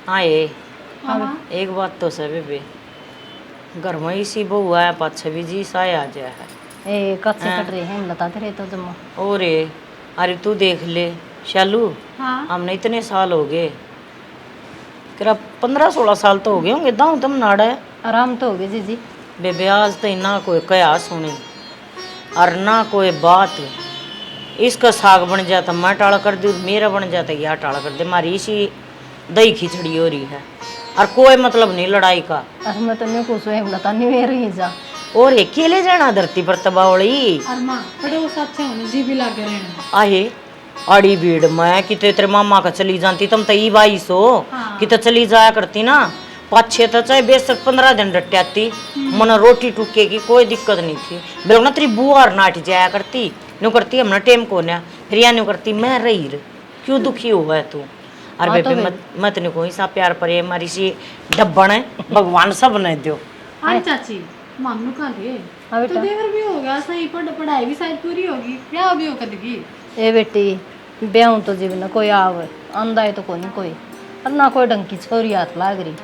हाँ ये हाँ एक बात तो है बेबे, घर में इसी बहू आया पाछे भी जी सा आ जाए है। ए कच्चे कट रहे हैं बताते रहे तो जमा। और ये अरे तू देख ले शालू, हाँ हमने इतने साल हो गए, तेरा 15-16 साल तो हो गए होंगे दाऊ तुम नाड़ा है। आराम तो हो गए जी जी। बेबे आज तो ना कोई कया सुने और ना कोई बात, इसका साग बन जाता मैं टाड़ा कर दूँ, मेरा बन जाता यह टाड़ा कर दे, मारी इसी दही खिचड़ी हो रही है और कोई मतलब नहीं लड़ाई का। अरे मैं तो नहीं कुछ है बता नहीं मेरे ही जा। और अकेले जाना धरती पर तबावड़ी अरमा पड़ोस अच्छे होने जी भी लागे रहना आहे आड़ी भीड़ में कितने तेरे मामा का चली जाती तुम तो ई बाई सो कितने चली जाया करती ना, 5-6 तो चाहे बेशक 15 दिन डट्याती, मन रोटी टूके की कोई दिक्कत नहीं थी। बिल्कुल ना तेरी बुआ और नाट जाया करती न्यू करती हमने टेम को ना फिर या न्यू करती मैं रही क्यों दुखी हुआ है तू। अरे हाँ तो बेबे मत न्यू कोई सा प्यार परे हमारी सी डब्बन है भगवान सब ने दो। हाँ चाची मामू का ले हाँ तो बेटा देवर भी हो गया सही पढ़ाई भी शायद पूरी होगी ब्याह भी हो कदगी। ए बेटी ब्याह तो जीवन कोई आवे आंदा है तो कोई नहीं कोई और ना कोई ढंग की छोरी हाथ लाग रही।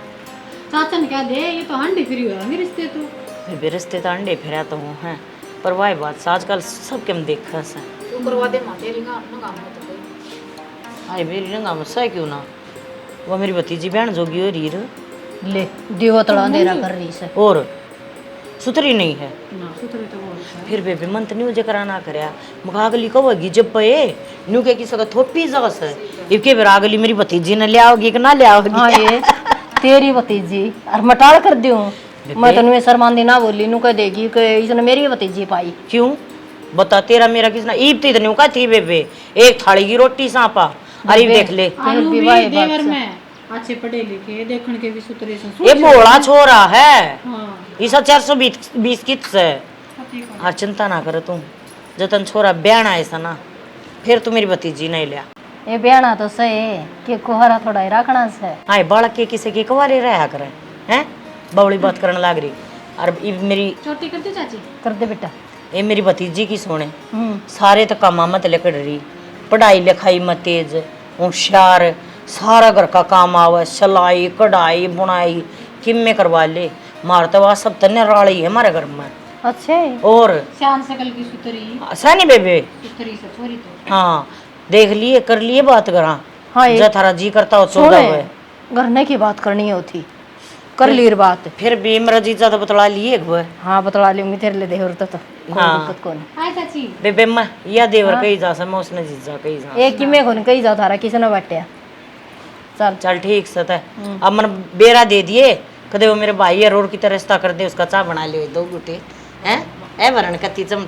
चाचा ने कहा दे ये तो हंडी फ्री हुआ मेरे रिश्ते तो। बेबे रिश्ते तो अंडे फिरा तो हूँ हैं पर वाह बात आजकल सब केम देखा से तू करवा दे मां तेरी ना ना काम तो कोई। अरे मेरी रंगा मसा क्यों ना, वो मेरी भतीजी बहन जोगी हो रही है ले दियो तड़ा अंधेरा कर रही से और सुथरी नहीं है। ना सुतरे तो बोल है फिर बेबे मन तो न्यू जकरा ना करया मुखा अगली कब होगी जब पे न्यू के की सगा थोपी जगस है इनके फिर अगली मेरी भतीजी ने ले आओगी कि ना ले आओगी। हाँ ये तेरी भतीजी और मटाड़ कर दियो मैं तनु शर्मांदी ना बोली नु कह देगी कि इसने मेरी भतीजी पाई। क्यों बता तेरा मेरा किसना ईब थी न्यू का थी बेबे एक थाली की रोटी सांपा अरे देख ले आलू भी भी वाही बात देवर से। में अच्छे पढ़े लिखे देखने के भी सुतरे से ये बोला छोरा है हाँ इसा 420 कित से पति को और चिंता ना कर तू जतन छोरा ब्याह ऐसा ना फिर तू मेरी भतीजी नहीं लिया। ये बयाना तो सही कि कोहरा थोड़ा ही रखना से। हाँ बालक के किसी की कुंवारे रहा करे हैं बवड़ी बात करने लग रही और मेरी छोटी करती चाची कर दे बेटा। ये मेरी भतीजी की सोने सारे तो कामा मत लेकर रही, पढ़ाई लिखाई में तेज होशियार, सारा घर का काम आवे, सिलाई कढ़ाई बुनाई किम में करवा ले, मार तो वह सब तन्ने राड़ी है हमारे घर में। अच्छे और शान सकल की सुतरी सनी बेबे सुतरी से छोरी तो हाँ देख लिए कर लिए बात करा हाँ जो थारा जी करता हो चौदह हुए गरने की बात करनी होती कर ली बात। फिर भी मेरा जीजा तो बतला लिए एक बार। हाँ बतला लूंगी तेरे लिए देवर तो कोई हाँ। दिक्कत कौन हाय चाची बेबे मैं या देवर कही जा मैं उसने जीजा कही जा एक ही में कौन कही जा थारा किसी ने बांटिया चल चल ठीक सत है। अब मन बेरा दे दिए कदे वो मेरे भाई है रोड की तरह रिश्ता कर दे उसका चाह बना ले 2 गुटे हैं ए वरण कति चम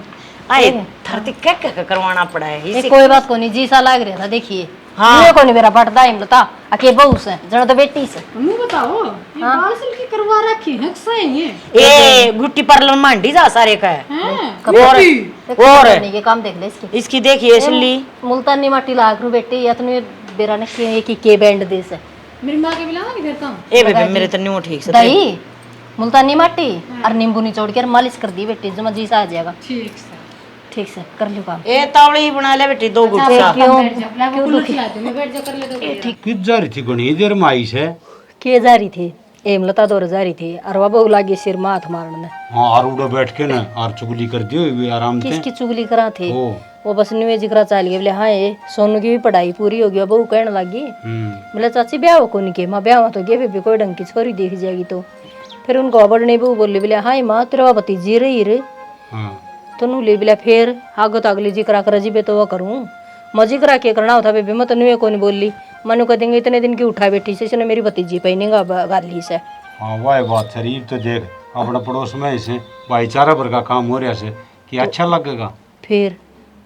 आए धरती क्या करवाना पड़ा है ये इसी कोई बात को नहीं जी सा लाग रहा था देखिए। हाँ। ये कोनी मेरा बटदा हिम लता अके बहू से जण तो बेटी से। मम्मी बताओ ये बाल सिल्की करवा रखी है सही है ए गुट्टी पार्लर मांडी जा सारे का है हैं और ये काम देख ले इसकी इसकी देखिए इसली मुल्तानी माटी लाग रू बेटी या तने बेरा ने के बैंड दे से मेरी माँ के बिलाना कि फिर तुम ए बेबे मेरे तो न्यू ठीक से दही मुल्तानी माटी और नींबू निचोड़ के मालिश कर दी बेटी जो जी सा आ जाएगा। ठीक से ठीक से कर लियो काम। ए तावड़ी बना ले बेटी 2 गुट सा क्यों बैठ जा ला वो कूलर चला दे मैं बैठ जा कर ले दो कित जा रही थी घनी देर में आई से। के जा रही थी एम लता दौर जा रही थी और वह बहू लागी सिर में हाथ मारने। हाँ आर उड़ो बैठ के ना आर चुगली कर दियो वे आराम से। किसकी चुगली करा थी ओ वो बस न्यू जिक्रा चाल गए बोले हाँ ये सोनू की भी पढ़ाई पूरी होगी अब बहू कहने लगी बोले चाची ब्याह हो कौन के माँ ब्याह तो गे भी कोई ढंग की छोरी देख जाएगी तो फिर उनको अबड़ नहीं बहू बोली बोले हाँ माँ तेरा भतीजी रही रे हाँ तो नू ले बोला फिर आगो तो अगली जिक्रा कर जी तो वह करूँ मैं जिक्रा के करना होता बेबी मैं तो नुए को नहीं बोली मनु कह देंगे इतने दिन की उठा बैठी से इसने मेरी भतीजी पहने गाली से। हाँ वाह बात शरीफ तो देख अपने पड़ोस में इसे भाईचारा भर का काम हो रहा से कि अच्छा लगेगा। फिर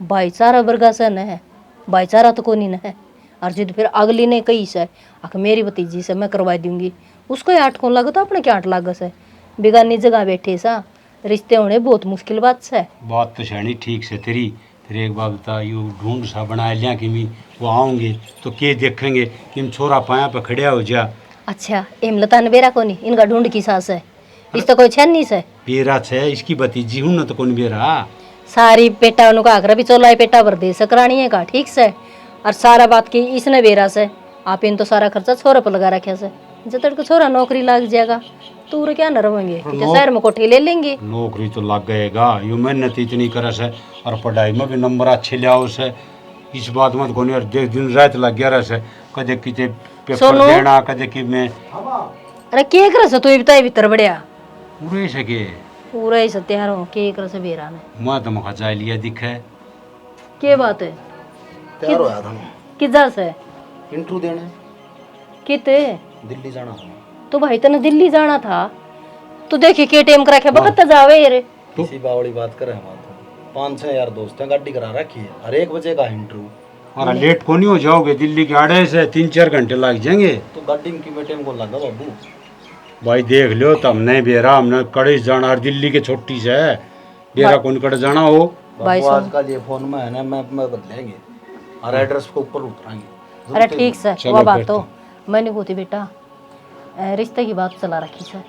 भाईचारा वर्गा से न है भाईचारा तो कोनी न है और जिद फिर अगली ने कही से आख मेरी भतीजी से मैं करवा दूंगी उसको 8 कौन लगे तो अपने क्या 8 लाग से बेगानी जगह बैठे सा रिश्ते होने बहुत मुश्किल बात से। बात तो शैनी ठीक से तेरी फिर एक बात बता यू ढूंढ सा बना लिया कि मी वो आऊँगे तो के देखेंगे कि छोरा पाया पे खड़िया हो जा। अच्छा एम लता ने बेरा कोनी इनका ढूंढ की सास है इस तो कोई छन नहीं से बेरा छे इसकी भतीजी हूँ ना तो कौन बेरा सारी पेटा उनका आखरा भी चोला पेटा भर दे सकरानी है का ठीक से और सारा बात की इसने बेरा से आप इन तो सारा खर्चा छोरे पर लगा रखे से जब तक छोरा नौकरी लग जाएगा तो उरे क्या न रहोगे शहर में कोठी ले लेंगे। नौकरी तो लग गएगा, यू मेहनत इतनी करस है और पढ़ाई में भी नंबर अच्छे लियाओ से, इस बात मत कोनी और दिन रात लग गया रस है, कदे किते पेपर देना कदे कि मैं अरे के कर से तू बताई भीतर बढ़िया पूरे सके पूरा ही सत्यार हो के कर से बेरा ने मैं तो मखा जा लिया दिखे के बात है तैयार होया था किधर से इंटरव्यू देने किते दिल्ली जाना था। तो भाई तने दिल्ली जाना था तो देखे के टेम करा के बकत जावे रे किसी बावड़ी बात करे हम तो 5-6 यार दोस्त हैं गाड़ी करा रखी है और 1 बजे का इंटरव्यू और लेट को नहीं हो जाओगे, दिल्ली के आड़े से 3-4 घंटे लग जाएंगे। तो गाड़ी की बेटे को लगा बाबू भाई देख लियो तब नहीं बेरा हमने कड़े जाना और दिल्ली के छोटी से है बेरा कौन कड़े जाना हो भाई बाबू आजकल ये फोन में है ना मैप में बदलेंगे और एड्रेस को ऊपर उतराएंगे। अरे ठीक से चलो वो बात फिर तो मैंने होती बेटा रिश्ते की बात चला रखी सर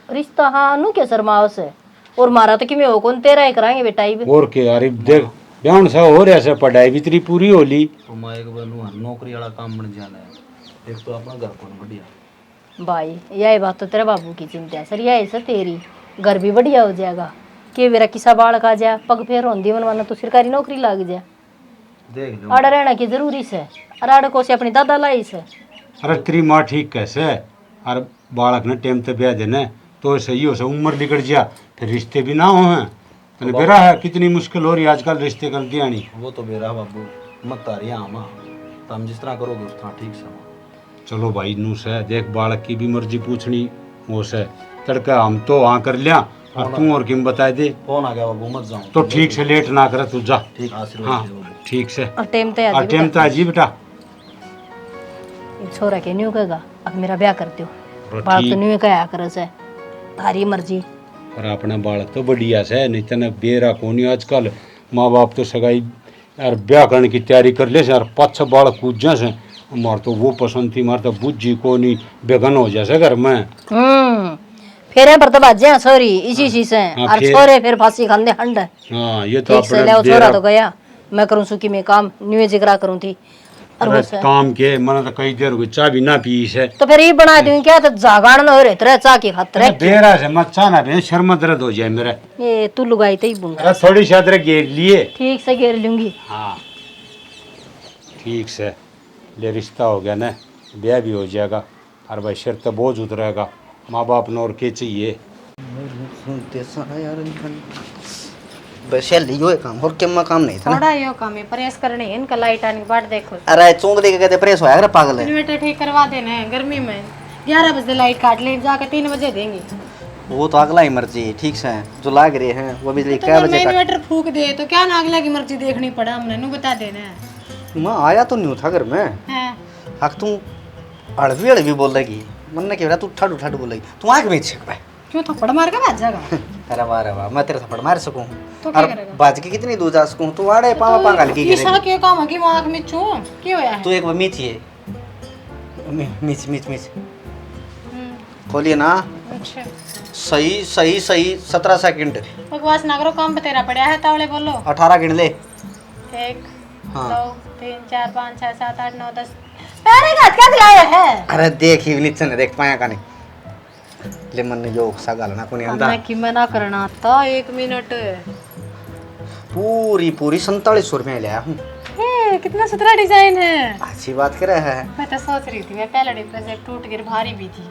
रिश्ता हाँ नु क्या शर्माओ से और मारा तो कि मैं हो कौन तेरा ही कराएंगे बेटा ही और के अरे देख ब्याह सा हो रहा है, पढ़ाई भी तेरी पूरी होली तो मैं एक बनू नौकरी वाला काम बन जाना है, एक तो अपना घर कौन बढ़िया। भाई यही बात तो तेरे बाबू की चिंता है सर यही से तेरी घर भी बढ़िया हो जाएगा कि मेरा किसा बाल का जा पग फेर होंदी मनवाना तो सरकारी नौकरी लग जा देख लो आड़ा रहना की जरूरी से और आड़ा को से अपनी दादा लाई से अरे तेरी माँ ठीक कैसे और बालक ने टाइम पे ब्याह देना तो सही हो से उम्र निकल जा फिर रिश्ते भी ना हो हैं तने बेरा है कितनी मुश्किल हो रही है आजकल रिश्ते कर दिया नहीं। वो तो बेरा बाबू मत तारी आमा तो हम जिस तरह करोगे उस तरह ठीक से। चलो भाई नू से देख बालक की भी मर्जी पूछनी वो से तड़का हम तो वहाँ कर लिया और तू और किम बताए दे फोन आ गया बाबू मत जाऊँ तो ठीक से लेट ना करे तू जा। ठीक हाँ आशीर्वाद दे बाबू। ठीक से और टाइम तो और टाइम तो आजी बेटा छोरा के न्यू कहेगा अब मेरा ब्याह कर दो और बाल ठीक तो न्यू कहा कर से तारी मर्जी और अपना बालक तो बढ़िया से नहीं तने बेरा कोनी आजकल माँ बाप तो सगाई यार ब्याह करने की तैयारी कर ले से यार 5-6 बालक कूद जा से हमार तो वो पसंद थी मार तो बुझी को नहीं बेगन हो जाए घर में। फेरे पर तो बाजे सॉरी इसी चीज से हाँ, और छोरे फिर फांसी खाने हंड हाँ ये तो ठीक से अपने ले छोरा बेरा तो गया मैं करूँ सुखी में काम न्यू जिगरा करूँ थी और अरे वो से काम के मैंने तो कई देर हो गई चाय भी ना पी से तो फिर ये बना दूं क्या तो जागाड़ न हो रहे तेरे चा की खातर अरे बेरा से मत चा ना बे शर्मा दर्द हो जाए मेरा। ये तू लुगाई तो ही बुंगा अरे थोड़ी सी अदरक घेर लिए। ठीक से घेर लूंगी। हाँ ठीक से ले रिश्ता हो गया ना ब्याह भी हो जाएगा और भाई शर्त तो बोझ उतरेगा माँ बाप ने और के चाहिए। सुनते सारा यार वैसे लियो काम और क्या काम नहीं था ना। थोड़ा यो काम है प्रेस करने है इनका लाइट आने के बाद देखो अरे चूंदली के कहते प्रेस होया अरे पागल है। इन्वर्टर ठीक करवा देना है गर्मी में 11 बजे लाइट काट ले जाकर 3 बजे देंगे वो तो अगला ही मर्जी है ठीक से जो लाग रहे हैं वो बिजली तो क्या मैं बजे इन्वर्टर फूक दे तो क्या ना अगला की मर्जी देखनी पड़ा हमने नु बता देना है। मैं आया तो नहीं था घर में है हक तू अड़वी बोल रही मन ने कह रहा तू ठड ठड बोल रही तू आंख में छिप पाए क्यों थप्पड़ मार के भाग जाएगा अरे वाह मैं तेरे थप्पड़ मार सकूं तो क्या और करेगा? बाज के कितनी दूर जा सकूं तू आड़े पावा पागल की ईसा के काम की आंख में चू क्यों होया है तू एक बार मीच है मीच मीच मीच हम्म, खोलिए ना अच्छा सही सही सही 17 सेकंड बकवास ना करो काम बतेरा पड़ा है तावले बोलो 18 गिन ले 1 हाँ। 2 3 4 5 6 7 8 9 10 पैरे का क्या दिलाया है अरे देख ही नीचे ने देख पाया का नहीं ले मन ने योग सा गालना कोनी अंदा मैं कि मना करना था 1 मिनट पूरी पूरी 47 रुपये लिया हूँ हे कितना सुथरा डिजाइन है अच्छी बात कर रहा है मैं तो सोच रही थी मैं पहले प्रोजेक्ट टूट गिर भारी भी थी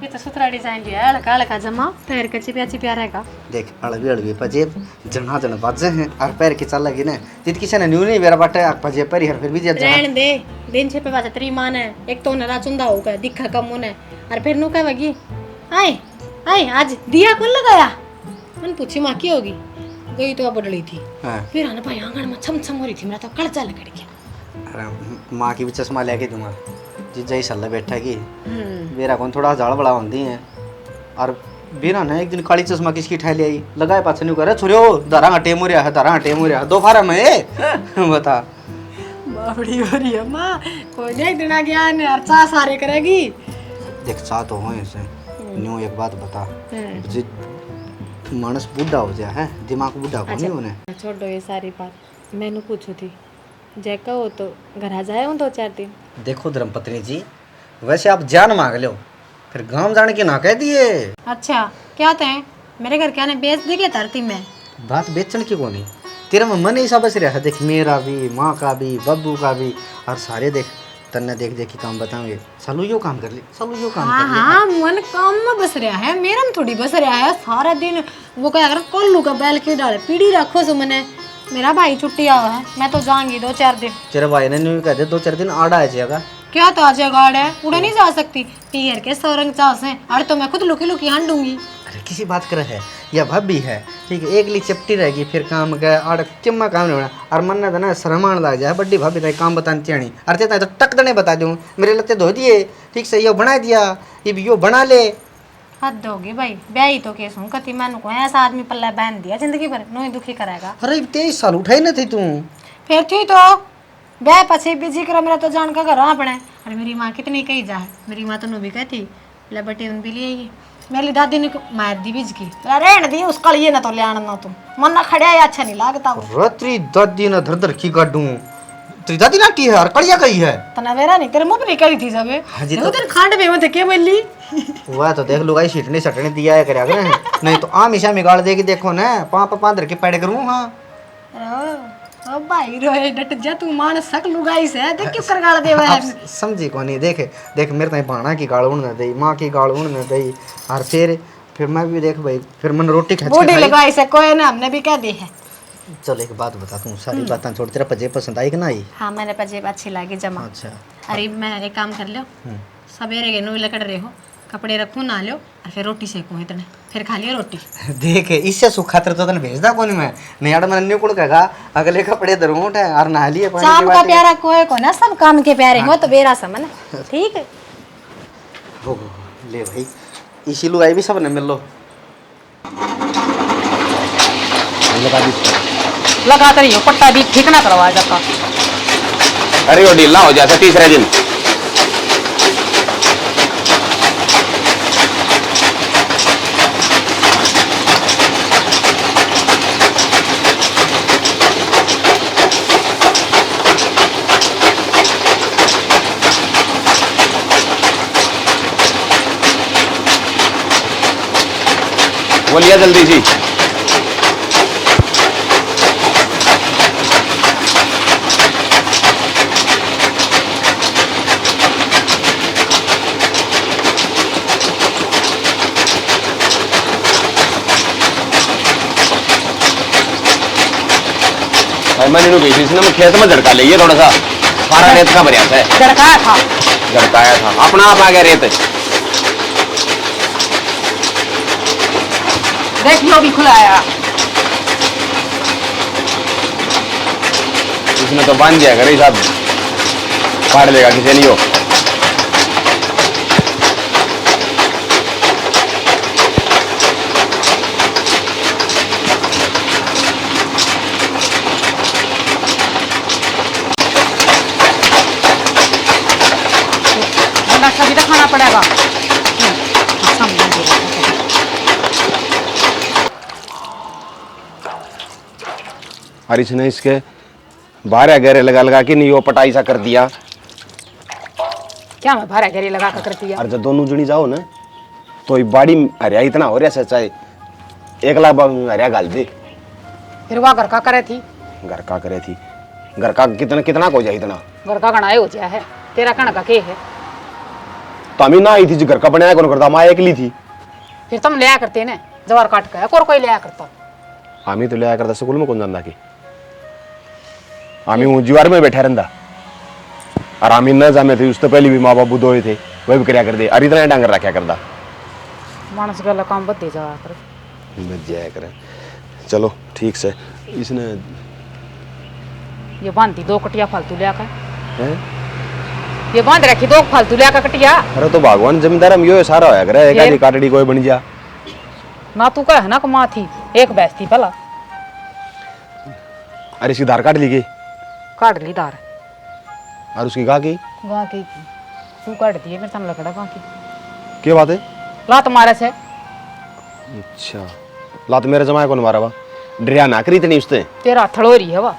ये तो सुथरा डिजाइन लिया है हल्का हल्का जमा पैर का चिपिया रहेगा देख अड़वी पजेब जना जन बाजे हैं और पैर की चल लगी ना तित किसी ने न्यू नहीं बेरा बाटे पजेब पैर फिर भी जना रहन दे दिन छे पे बात तेरी मान है एक तो नरा चुंदा होगा दिखा कम होने और फिर नु कहगी आए आए आज दिया कौन लगाया मन पूछी माँ की होगी गई तो अब डली थी हाँ फिर आने भाई आंगन में छम छम हो रही थी मेरा तो कड़चा लकड़ गया अरे माँ की भी चश्मा लेके दूंगा जीजा ही सल्ला बैठा की बेरा कौन थोड़ा झाड़ बड़ा होती है और बेरा ने एक दिन काली चश्मा किसकी ठा ले आई लगाए पाछे नहीं करे छोरियो दरा टेम हो रहा है दरा टेम हो रहा है दो फारा में बता बाबड़ी हो रही है माँ कोई नहीं दिन आ गया ने और चा सारे करेगी देख चा तो हो ऐसे न्यू एक बात बता जी मानस बूढ़ा हो जाए है दिमाग बूढ़ा को नहीं होने छोड़ दो ये सारी बात मैंने पूछी थी जय कहो तो घर आ जाए हूँ 2-4 दिन। देखो धर्मपत्नी जी, वैसे आप जान मांग लो, फिर गांव जाने की ना कह दिए। अच्छा क्या थे मेरे घर क्या ने बेच दी क्या धरती में? बात बेचने की कौन है, तेरा में मन ऐसा बस रहा है, देख मेरा भी, माँ का भी, बब्बू का भी, और सारे देख तन्ने देख देख के काम बताओगे, चलो यो काम कर ले, चलो यो काम हाँ कर ले। हाँ मन काम में बस रहा है, मेरा में थोड़ी बस रहा है सारा दिन। वो क्या कर कोल्लू का बैल क्यों डाले पीढ़ी रखो सो मैंने। मेरा भाई छुट्टी आवा है, मैं तो जाऊंगी 2-4 दिन। तेरे भाई ने न्यू कहते 2-4 दिन आड़ा आ जाएगा। क्या ताजा गाड़ है, उड़े नहीं जा सकती पीहर के सौरंग चास है। अरे तो मैं खुद लुकी लुकी हांडूंगी। अरे किसी बात कर है या भाभी है, ठीक है, एक ली चपटी रहेगी, फिर काम गए आड़ चिम्मा काम नहीं होना, और मन ने तो ना शरमान लग जाए, बड्डी भाभी ने काम बतानी चाहिए, अरे तो टक दने बता दूँ, मेरे लत्ते धो दिए, ठीक से यो बना दिया, ये भी यो बना ले। हद होगी भाई, ब्याही तो केस हूँ कति मैंने को ऐसा आदमी पल्ला बांध दिया जिंदगी भर नो ही दुखी कराएगा। अरे 23 साल उठाई ना थी तू, फिर थी तो ब्याह पछे बिजी करो मेरा तो जान का घर अपने। अरे मेरी माँ कितनी कही जा है, मेरी माँ तो नो भी कहती ले बटे उन भी लिए मेरी दादी ने मार दी बीज की, रहने दी उसका लिए ना तो ले आना ना तुम मन ना खड़े अच्छा नहीं लगता वो। रात्रि दादी ने धर धर की काटूं, तेरी दादी नाटी है और कड़िया कही है तना वेरा नहीं तेरे मुंह पे नहीं करी थी सबे। हाजी तो दिन खांड पे मत के बोली वह तो देख लुगाई सीटने सटने दिया है करया करे, नहीं तो आम ईशा में गाड़ देगी, देखो ना पापा पांदर के पैड करूं। हाँ ओ भाई रोए डट जा तू मान सक लुगाई से देख क्यों कर गाल देवा है। आप समझी को नहीं, देख देख मेरे ताई बाणा की गाल उड़ न दई, मां की गाल उड़ न दई, और फिर मैं भी देख भाई, फिर मन रोटी खा बूढ़ी लगाई से कोई ना हमने भी कह दी है। चल एक बात बता, तू सारी बातें छोड़, तेरा पजे पसंद आई कि ना आई? हाँ मैंने पजेब अच्छी लगी जमा। अच्छा अरे मैं एक काम कर लो, सवेरे के नो लकड़ रहे हो कपड़े रखूं ना लो और फिर रोटी सेकूं इतने फिर खा लियो रोटी। देख इससे सुख खातर तो तने भेजदा कौन मैं, नहीं यार मैंने कुड़ कहा अगले कपड़े धरूं उठे और नहा लिए पानी शाम के का बाद। प्यारा कोई को ना सब काम के प्यारे हो तो बेरा समन ठीक है। हो ले भाई, इसी लुगाई भी सब ने मिल लो। लगाते रहियो पट्टा भी ठीक ना करवा जाता। अरे वो ढीला हो जाता तीसरे दिन। बोलिए जल्दी जी। मैंने गई थी इसने खेत में झड़का लिया थोड़ा सा, सारा रेत का भरिया है। झड़काया था, झड़काया था अपना आप आ गया रेत। देख लो भी खुलाया। इसने तो बांध दिया करे साहब, फाड़ लेगा किसी नहीं हो। सभी तो खाना पड़ेगा। और इसने इसके 12 घेरे लगा लगा के नहीं वो पटाई सा कर दिया। क्या मैं भारा घेरी लगा कर करती है। और जब दोनों जुड़ी जाओ ना तो ये बाड़ी हरिया इतना हो रहा सच्चाई 1 लाख हरिया गाल दे। फिर वह घर का करे थी, घर का करे थी, घर का कितना कितना को जाए इतना घर का गणाए हो जाए है तेरा कण का के है। तो हमें ना आई थी जो घर का बनाया कौन करता, माँ अकेली थी। फिर तुम लिया करते ने जवार काट के और कोई लिया करता। हमें तो लिया करता स्कूल में कौन जानता कि हमें जीवार में बैठा रहता, और हमें न जामे थे उससे पहले भी माँ बाबू दोए थे वही भी क्या कर दे, और इतना डांगर रखा करता मानस गला काम बदे जावा कर बच जाया करे। चलो ठीक से इसने ये बांधी 2 कटिया फालतू लिया कर, हैं? ये बांध रखी 2 फालतू लिया कर कटिया। अरे तो भगवान जमींदार हम यो सारा होया करे, एक आधी काटड़ी कोई बन जा ना तू कह ना कमा थी एक भैंस थी भला। अरे इसकी धार काट ली गई काट ली दार और उसकी गा की गां की तू काट दिए मेरे तन लकड़ा गां की क्या बात है? लात मारे से। अच्छा लात मेरे जमाए कौन मारा वा, डरिया ना करी इतनी उसने तेरा थड़ोरी है वा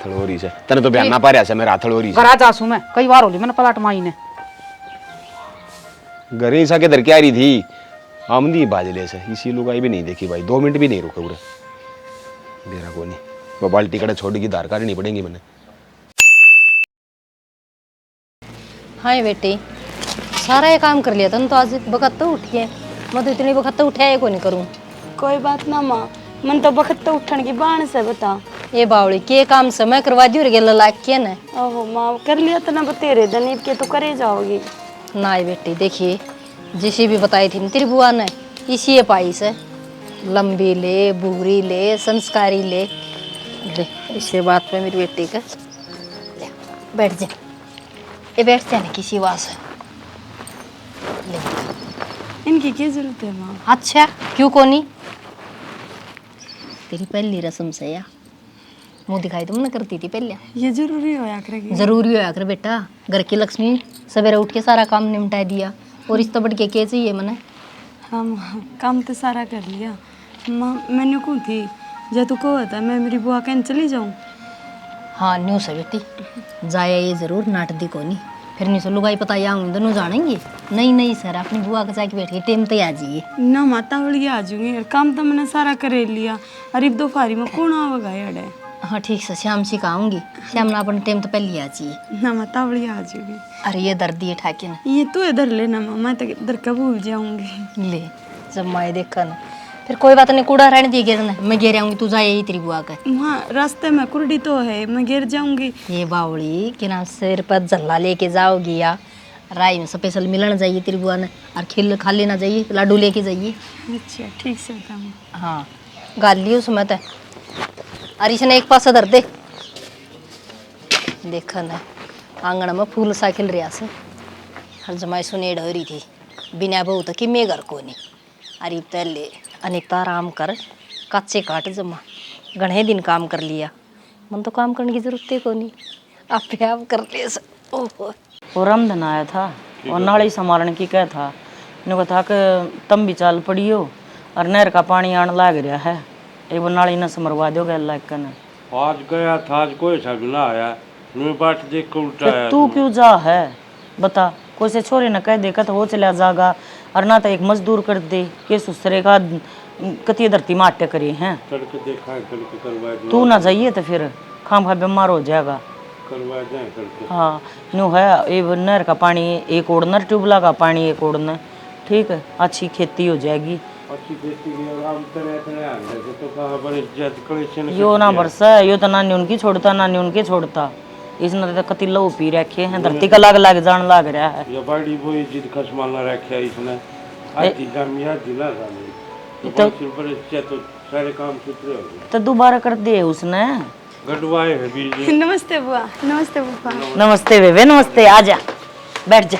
हथड़ोरी से तने तो बयान ना पा रहा से मेरा हथड़ोरी से घरा जासू मैं कई बार होली मैंने पलाट माई ने घरे सा के दर क्या रही थी आमदी बाजले से इसी लुगाई भी नहीं देखी भाई 2 मिनट भी नहीं रुके पूरे मेरा को नहीं वो बाल्टी कड़े छोड़ की धार काटनी पड़ेगी मैंने हाँ बेटी सारा ये काम कर लिया था तो आज बखत तो उठ गए। मैं तो इतनी बखत तो उठाया को नहीं करूँ। कोई बात ना माँ मन तो बखत तो उठन की बाण से बता। ये बावड़ी के काम समय करवा दी और लाख के ना। ओहो माँ कर लिया तो ना बतेरे दनीब के तो करे जाओगी। ना बेटी देखिए जिसे भी बताई थी ना तेरी बुआ ने इसी पाई से लंबी ले बुरी ले संस्कारी ले इसे बात पे मेरी बेटी का ले, बैठ जा ये बैठ जाने किसी वास है इनकी क्या जरूरत है माँ? अच्छा क्यों कोनी तेरी पहली रस्म से या मुंह दिखाई तुम ना करती थी पहले। ये जरूरी होया करेगी। जरूरी होया कर बेटा घर की लक्ष्मी सवेरे उठ के सारा काम निपटा दिया और इस तो बढ़ के चाहिए मने। हाँ माँ काम तो सारा कर लिया माँ। मैंने कौन थी जब तू को था मैं मेरी बुआ कहने चली जाऊँ। हाँ न्यू से बेटी जाया ये जरूर नाट दी कोनी फिर नहीं सो लुगाई पता या हम दोनों जानेंगे। नहीं सर अपनी बुआ के जाके बैठ के टेम तो आ जाइए ना माता वड़ी आ जाऊंगी काम तो मैंने सारा करे लिया। अरे दोपहरी में कौन आवेगा यार। हाँ ठीक से श्याम सी कहूँगी श्याम ना अपन टेम तो पहले आ जाइए ना माता वड़ी आ जाऊंगी। अरे ये दर्द ये ठाके ना ये तो इधर लेना माँ मैं तो इधर कब भूल जाऊंगी। ले जब माए देखा ना फिर कोई बात नहीं कूड़ा रहने दी गिरना मैं गिर आऊंगी तू जाए तेरी बुआ का। वहाँ रास्ते में कुर्डी तो है मैं गिर जाऊंगी। ये बावड़ी कि ना सिर पर झल्ला लेके जाओगी या राय में स्पेशल मिलन जाइए तेरी बुआ ने और खिल खा लेना जाइए लाडू लेके जाइए। अच्छा ठीक से बताऊँ। हाँ गाल लियो उसमें तो अरे इसने एक पासा धर दे देखा ना आंगन में फूल सा खिल रहा से हर जमाई सुने डरी थी बिना बहू तो कि मैं घर को नहीं। अरे पहले अनेकता आराम कर कच्चे काट जमा घने दिन काम कर लिया मन तो काम करने की जरूरत है को नहीं आप कर ले। ओहो और रमधन आया था और नाली संभालने की क्या था इन्होंने कहा कि तुम भी चाल पड़ी हो और नहर का पानी आने लग रहा है एक बार नाली न समरवा दोगे अल्लाह का ने। आज गया था आज कोई सा भी ना आया मैं बाट देख के उल्टा आया। तू क्यों जा है बता कोई से छोरे न कह देगा तो वो चला जागा और ना तो एक मजदूर कर दे के सुसरे का कती धरती में आटे करे हैं करके देखा करके करवा दे तू ना जाइए तो फिर खाम खा बीमार हो जाएगा। करवा जाए करके। हाँ न्यू है ये नहर का पानी एक ओढ़ना ट्यूबला का पानी एक ओढ़ना ठीक है अच्छी खेती हो जाएगी। अच्छी खेती की आराम तरह तरह आंदे से तो कहां पर इज्जत कलेक्शन यो ना बरसा यो तो नानी उनकी छोड़ता नानी उनके छोड़ता इसने तो कति लो पी रखे हैं धरती का लाग जान लाग रहा है। ये बड़ी बोई जिद खसमाल ना रखा इसने आज जामिया जिला जाने तो पर इज्जत तो सारे काम सुथरे हो गए तो दोबारा कर दे उसने गडवाए है बीज। नमस्ते बुआ। नमस्ते बुआ। नमस्ते बेबे नमस्ते आ जा बैठ जा।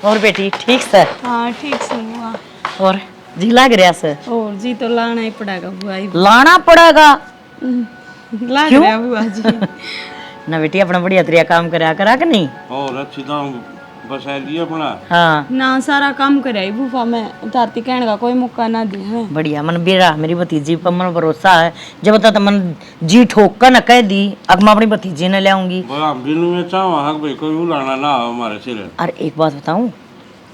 और बेटी ठीक सर हाँ ठीक से बुआ। और जी लाग रहा सर और जी तो लाना ही पड़ेगा बुआ ही। लाना पड़ेगा लाग रहा बुआ जी। ना बेटी अपना बढ़िया तरिया काम करा कि नहीं और अच्छी दाम बसा लिया अपना। हाँ ना सारा काम कराई बुआ मैं तारती कहने का कोई मौका ना दी है। बढ़िया मन बेरा मेरी भतीजी पर मन भरोसा है जब बता तो मन जी ठोक कर न कह दी अब मैं अपनी भतीजी ने ले आऊंगी। बिनु में चाह हक भाई कोई उलाना ना हो हमारे सिर। अरे एक बात बताऊं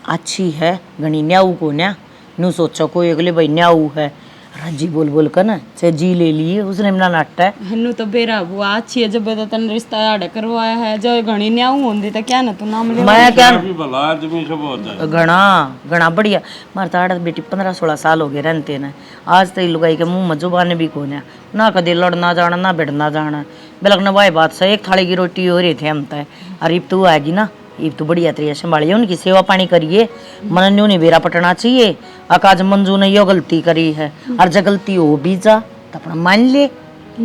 अच्छी है घनी न्याऊ को न्या नू सोचो कोई अगले भाई न्याऊ है राजी बोल बोल कर ना चाहे जी ले लिए उसने मिला नाटा है। हन्नू तो बेरा बुआ अच्छी है जब तन रिश्ता आड़े करवाया है जो घणी न्याऊ होंदी तो क्या ना तू नाम ले। मैं क्या भी भला आदमी सब होता है घना घना बढ़िया मारे तो आड़ बेटी 15-16 साल हो गए रहते न आज तो लुगाई के मुंह में जुबान भी कोने ना कदे लड़ना जाना ना भिड़ना जाना बिलक न वाई बात से एक थाली की रोटी हो रही थे हम तय अरे तू आएगी ना ये तो बढ़िया तरीके संभालिए उनकी सेवा पानी करिए मन न्यू नहीं बेरा पटना चाहिए अकाज मंजू ने यो गलती करी है और जब गलती हो भी जा तो अपना मान ले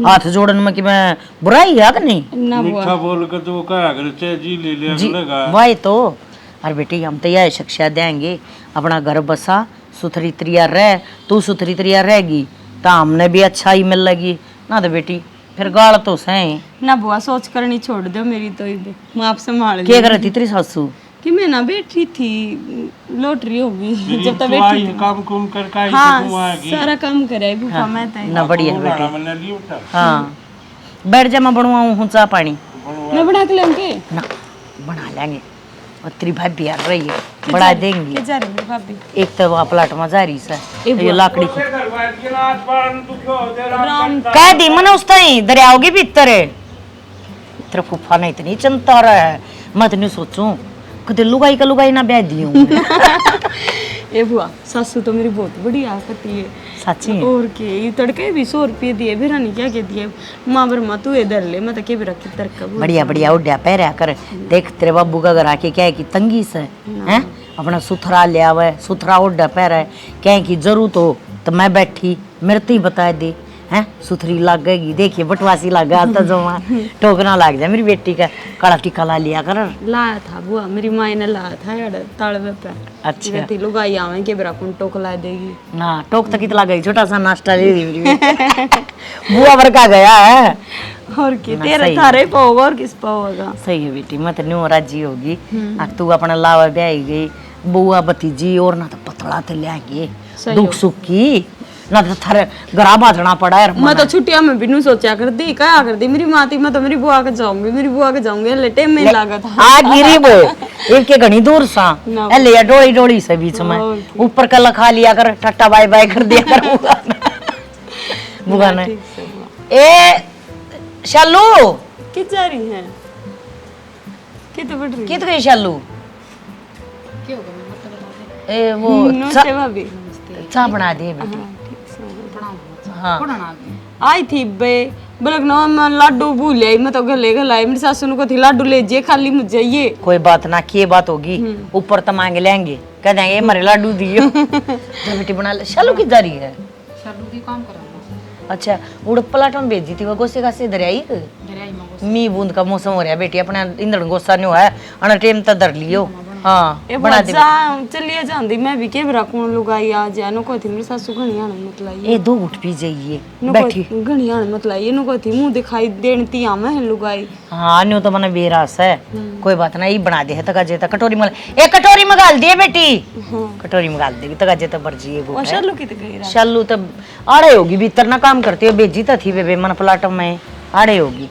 हाथ जोड़न में कि मैं बुराई है कि नहीं मीठा बोल के तो क्या अगर चाहे जी ले ले अगलेगा वाई तो अरे बेटी हम तो यह शिक्षा देंगे अपना घर बसा सुथरी तरिया रह तू सुथरी तरिया रहेगी तो हमने भी अच्छा ही मिल लगी ना तो बेटी फिर गाल तो सही ना बुआ सोच करनी छोड़ दो मेरी तो मैं आप संभाल क्या कर तेरी सासू कि मैं ना बैठी थी लॉटरी होगी जब तक बैठी थी। काम कुम कर हाँ सारा काम करे बुआ मैं तो ना बढ़िया बेटी मैंने ली उठा। हाँ बैठ जा, मैं बनवाऊं हूँ चाह पानी। मैं बना के लाऊंगी। ना बना लेंगे, और तेरी भाभी आ रही है, बना देंगी। के जा रही है भाभी? एक तो वहाँ प्लाट में जा रही है, ये लाकड़ी को राम कह दी मैंने उस ताई दरियाओगी भीतर है। तेरा फूफा ने इतनी चिंता रहा है, मैं तो नहीं सोचूं कदे लुगाई का लुगाई ना ब्याह दी हूँ। ए बुआ, सासू तो मेरी बहुत बढ़िया करती है। सच्ची है? और के ये तड़के भी 100 रुपये दिए, फिर नहीं क्या क्या दिए। माँ बरमा तू इधर ले, मैं तो के भी रखी तड़का। बढ़िया बढ़िया उड्या पैरा कर। देख तेरे बाबू का घर आके क्या है कि तंगी से हैं, अपना सुथरा ले आवे, सुथरा उड्या पैरा है, क्या है कि जरूरत हो तो मैं बैठी मेरे तो ही बता दे हैं, सुथरी लग गई। देखिए बटवासी लग गया तो जो टोकना लग जाए मेरी बेटी का। काला टीका ला लिया कर। लाया था बुआ, मेरी माँ ने लाया था यार तालवे पे। अच्छा कहती लुगाई आवे के बेरा कौन टोक ला देगी। ना टोक तक कितना गई, छोटा सा नाश्ता ले ली मेरी बेटी। बुआ भर का गया है। और की ना, तेरा सही थारे ही पाओगा और किस पाओगा। सही है बेटी, मैं तो न्यू राजी होगी। तू अपना लावा ब्याह गई, बुआ भतीजी और ना तो पतला तो लेंगे दुख सुख की, ना तो थारे गरा बांधना पड़ा है। मैं तो छुट्टियां में भी नहीं सोचा कर दी, क्या कर दी मेरी माँ थी। मैं तो मेरी बुआ के जाऊंगी, मेरी बुआ के जाऊंगी, लेटे में लगा था। आ गिरी वो एक के घनी दूर सा ना। ले या डोली डोली से बीच में ऊपर का लखा लिया कर, टट्टा बाय बाय कर दिया कर बुआ ने। ए शालू कित जा रही है? कित बढ़ रही? कित गई शालू? ए वो नमस्ते भाभी। चाह बना दिए बेटी। हाँ आई थी बे बलक ना मैं लाडू भूल आई, मैं तो गले गलाई। मेरी सासू ने को थी लाडू ले जे खाली मुझे ये। कोई बात ना, की बात होगी ऊपर तो मांग लेंगे, कह देंगे हमारे लाडू दियो। जा बेटी बना ले। शालू की जा रही है? शालू की काम करा। अच्छा उड़ प्लाट में भेजी थी वो गोसे का से दरियाई मी बूंद का मौसम हो रहा है बेटी, अपना इंद्र गोसा न्यू है अन टेम तो धर लियो। हाँ ए बना दे। चलिए जानदी मैं भी के बरा कौन लुगाई आ जाए नो को थी मेरी सासू घणी आने मत लाई। ए दो घुट पी जाइए नो बैठी। को घणी आने मत लाई, नो को थी मुंह दिखाई देनती आ मैं लुगाई। हाँ न्यू तो मने बेरास है, कोई बात ना, ये बना दे है तका जेता कटोरी में ए कटोरी में गाल दिए बेटी। कटोरी में गाल देगी तका जेता भरजी है वो। और शालू की तो गई रहा। शालू तो आड़े होगी भीतर ना काम करती हो, भेजी तो थी बेबे मन प्लाट में आड़े होगी।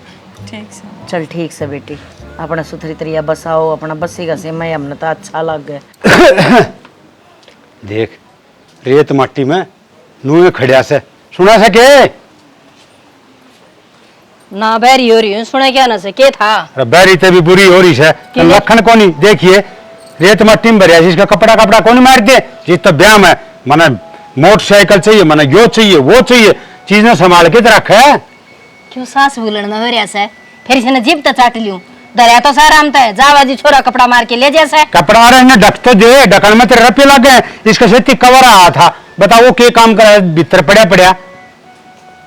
ठीक से चल ठीक से बेटी, अपना सुथरी तरिया बसाओ, अपना बसेगा से मैं हमने तो अच्छा लग गया। देख रेत माटी में नूहे खड़िया से सुना सके ना बैरी हो रही हूँ, सुना क्या ना से के था? अरे बैरी ते भी बुरी हो रही है तो लखन कोनी। देखिए रेत माटी में भरिया, इसका कपड़ा कपड़ा कौन मार दे। जिस तो ब्याह में मना मोटरसाइकिल चाहिए, मना यो चाहिए वो चाहिए, चीज ने संभाल के तो रखा है। क्यों सास बोलन में हो रहा से? फिर इसने जीप तो चाट लियो, दरिया तो सारा आमता है, जावा जी छोरा कपड़ा मार के ले जैसे। कपड़ा रहे ने ढक तो दे, ढकन में तेरे रुपये लग गए, इसका सेती कवर आया था। बताओ वो के काम करा भीतर पड़ा पड़ा।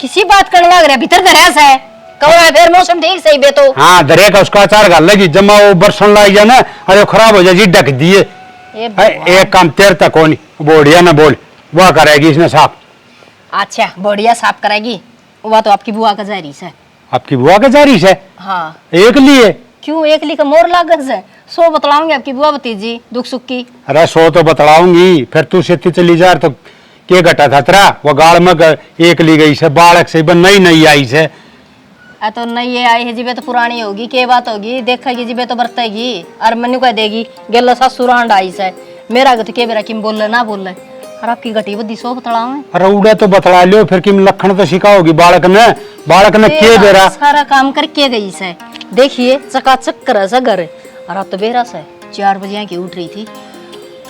किसी बात करने लग रहा भीतर दरिया से कौन फिर मौसम ठीक सही बे तो। हाँ दरिया का उसका अचार गाल लगी, जमा वो बरसन लग गया ना, अरे खराब हो जाए जी ढक दिए। एक काम तेर तक होनी बोढ़िया ना बोल, वह करेगी इसने साफ। अच्छा बढ़िया साफ कराएगी, वो तो आपकी बुआ का जारी से। आपकी बुआ के जारी से? हाँ एक लिए क्यों एक ली का मोर लागत से 100 बतलाऊंगी आपकी बुआ भतीजी दुख सुख की। अरे 100 तो बतलाऊंगी, फिर तू सेती चली जा तो के घटा था तेरा। वो गाड़ में एक ली गई से, बालक से नई नई आई से। तो नहीं ये आई है जीबे तो पुरानी होगी, के बात होगी देखेगी जीबे तो बरतेगी और मनु कह देगी गेला ससुरांड आई से। मेरा गत के बेरा किम बोल ले ना बोल ले, और आपकी गटी बदी 100 बतलाऊं। अरे उड़ा तो बतला लियो, फिर किम लखन तो सिखाओगी बालक ने के बेरा सारा काम करके गई से। देखिए चकाचक कर सा घर, और अब तो बेरा से 4 बजे की उठ रही थी,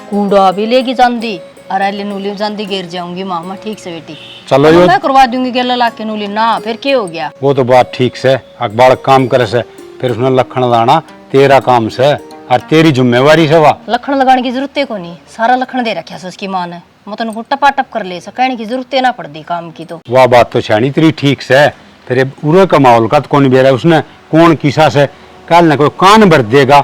कूड़ा भी लेगी जांदी और अले नूली जांदी गिर जाऊंगी मामा। ठीक से बेटी चलो यो मैं करवा दूंगी गेला ला के नूली ना, फिर क्या हो गया? वो तो बात ठीक से, बालक काम करे से, फिर उसने लखन लाना तेरा काम से और तेरी जिम्मेवारी से। वाह लखन लगाने की जरूरत को नहीं, सारा लखन दे रखा उसकी माँ ने, मतलब टपाटप कर ले कहने की जरूरत ना पड़ती काम की। तो वह बात तो छानी तेरी ठीक से, फिर उरे का माहौल का तो कौन बेरा उसने कौन किसा से कल न कोई कान भर देगा,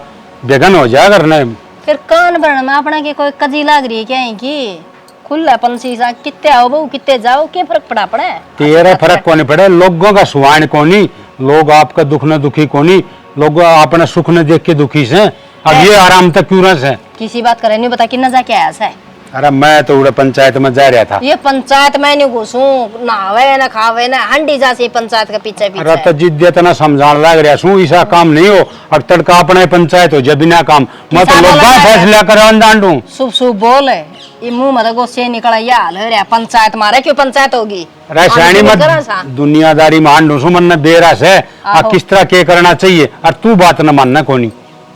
बेगन हो जाएगा करने। फिर कान भरने में अपना की कोई कजी लाग रही है क्या है कि खुला पंछी सा कितने आओ बहु कितने जाओ, क्या फर्क पड़ा पड़े? तेरा फर्क कौन पड़े, लोगों का सुहान कोनी, लोग आपका दुख न दुखी कोनी, लोग अपना सुख न देख के दुखी से। अब ये आराम तक क्यों रस है? किसी बात करे नहीं बता कि न जाके आया से अरे मैं तो उड़े पंचायत में जा रहा था। ये पंचायत में नहीं घुसूं, नहावे ना खावे ना हंडी जा सी पंचायत के पीछे अरे पीछे। तो जिद्दे तना समझान लग रहा सू, ऐसा काम नहीं हो। अब तड़का अपना पंचायत हो जब बिना काम मैं तो लोग फैसला करे अंदांडू। शुभ शुभ बोल है, ये मुंह में तो गुस्से निकला ये हाल है रे। पंचायत मारे क्यों पंचायत होगी? रासायनी मत दुनियादारी में हांडू सु मन बेरा से किस तरह के करना चाहिए और तू बात न मानना कोनी।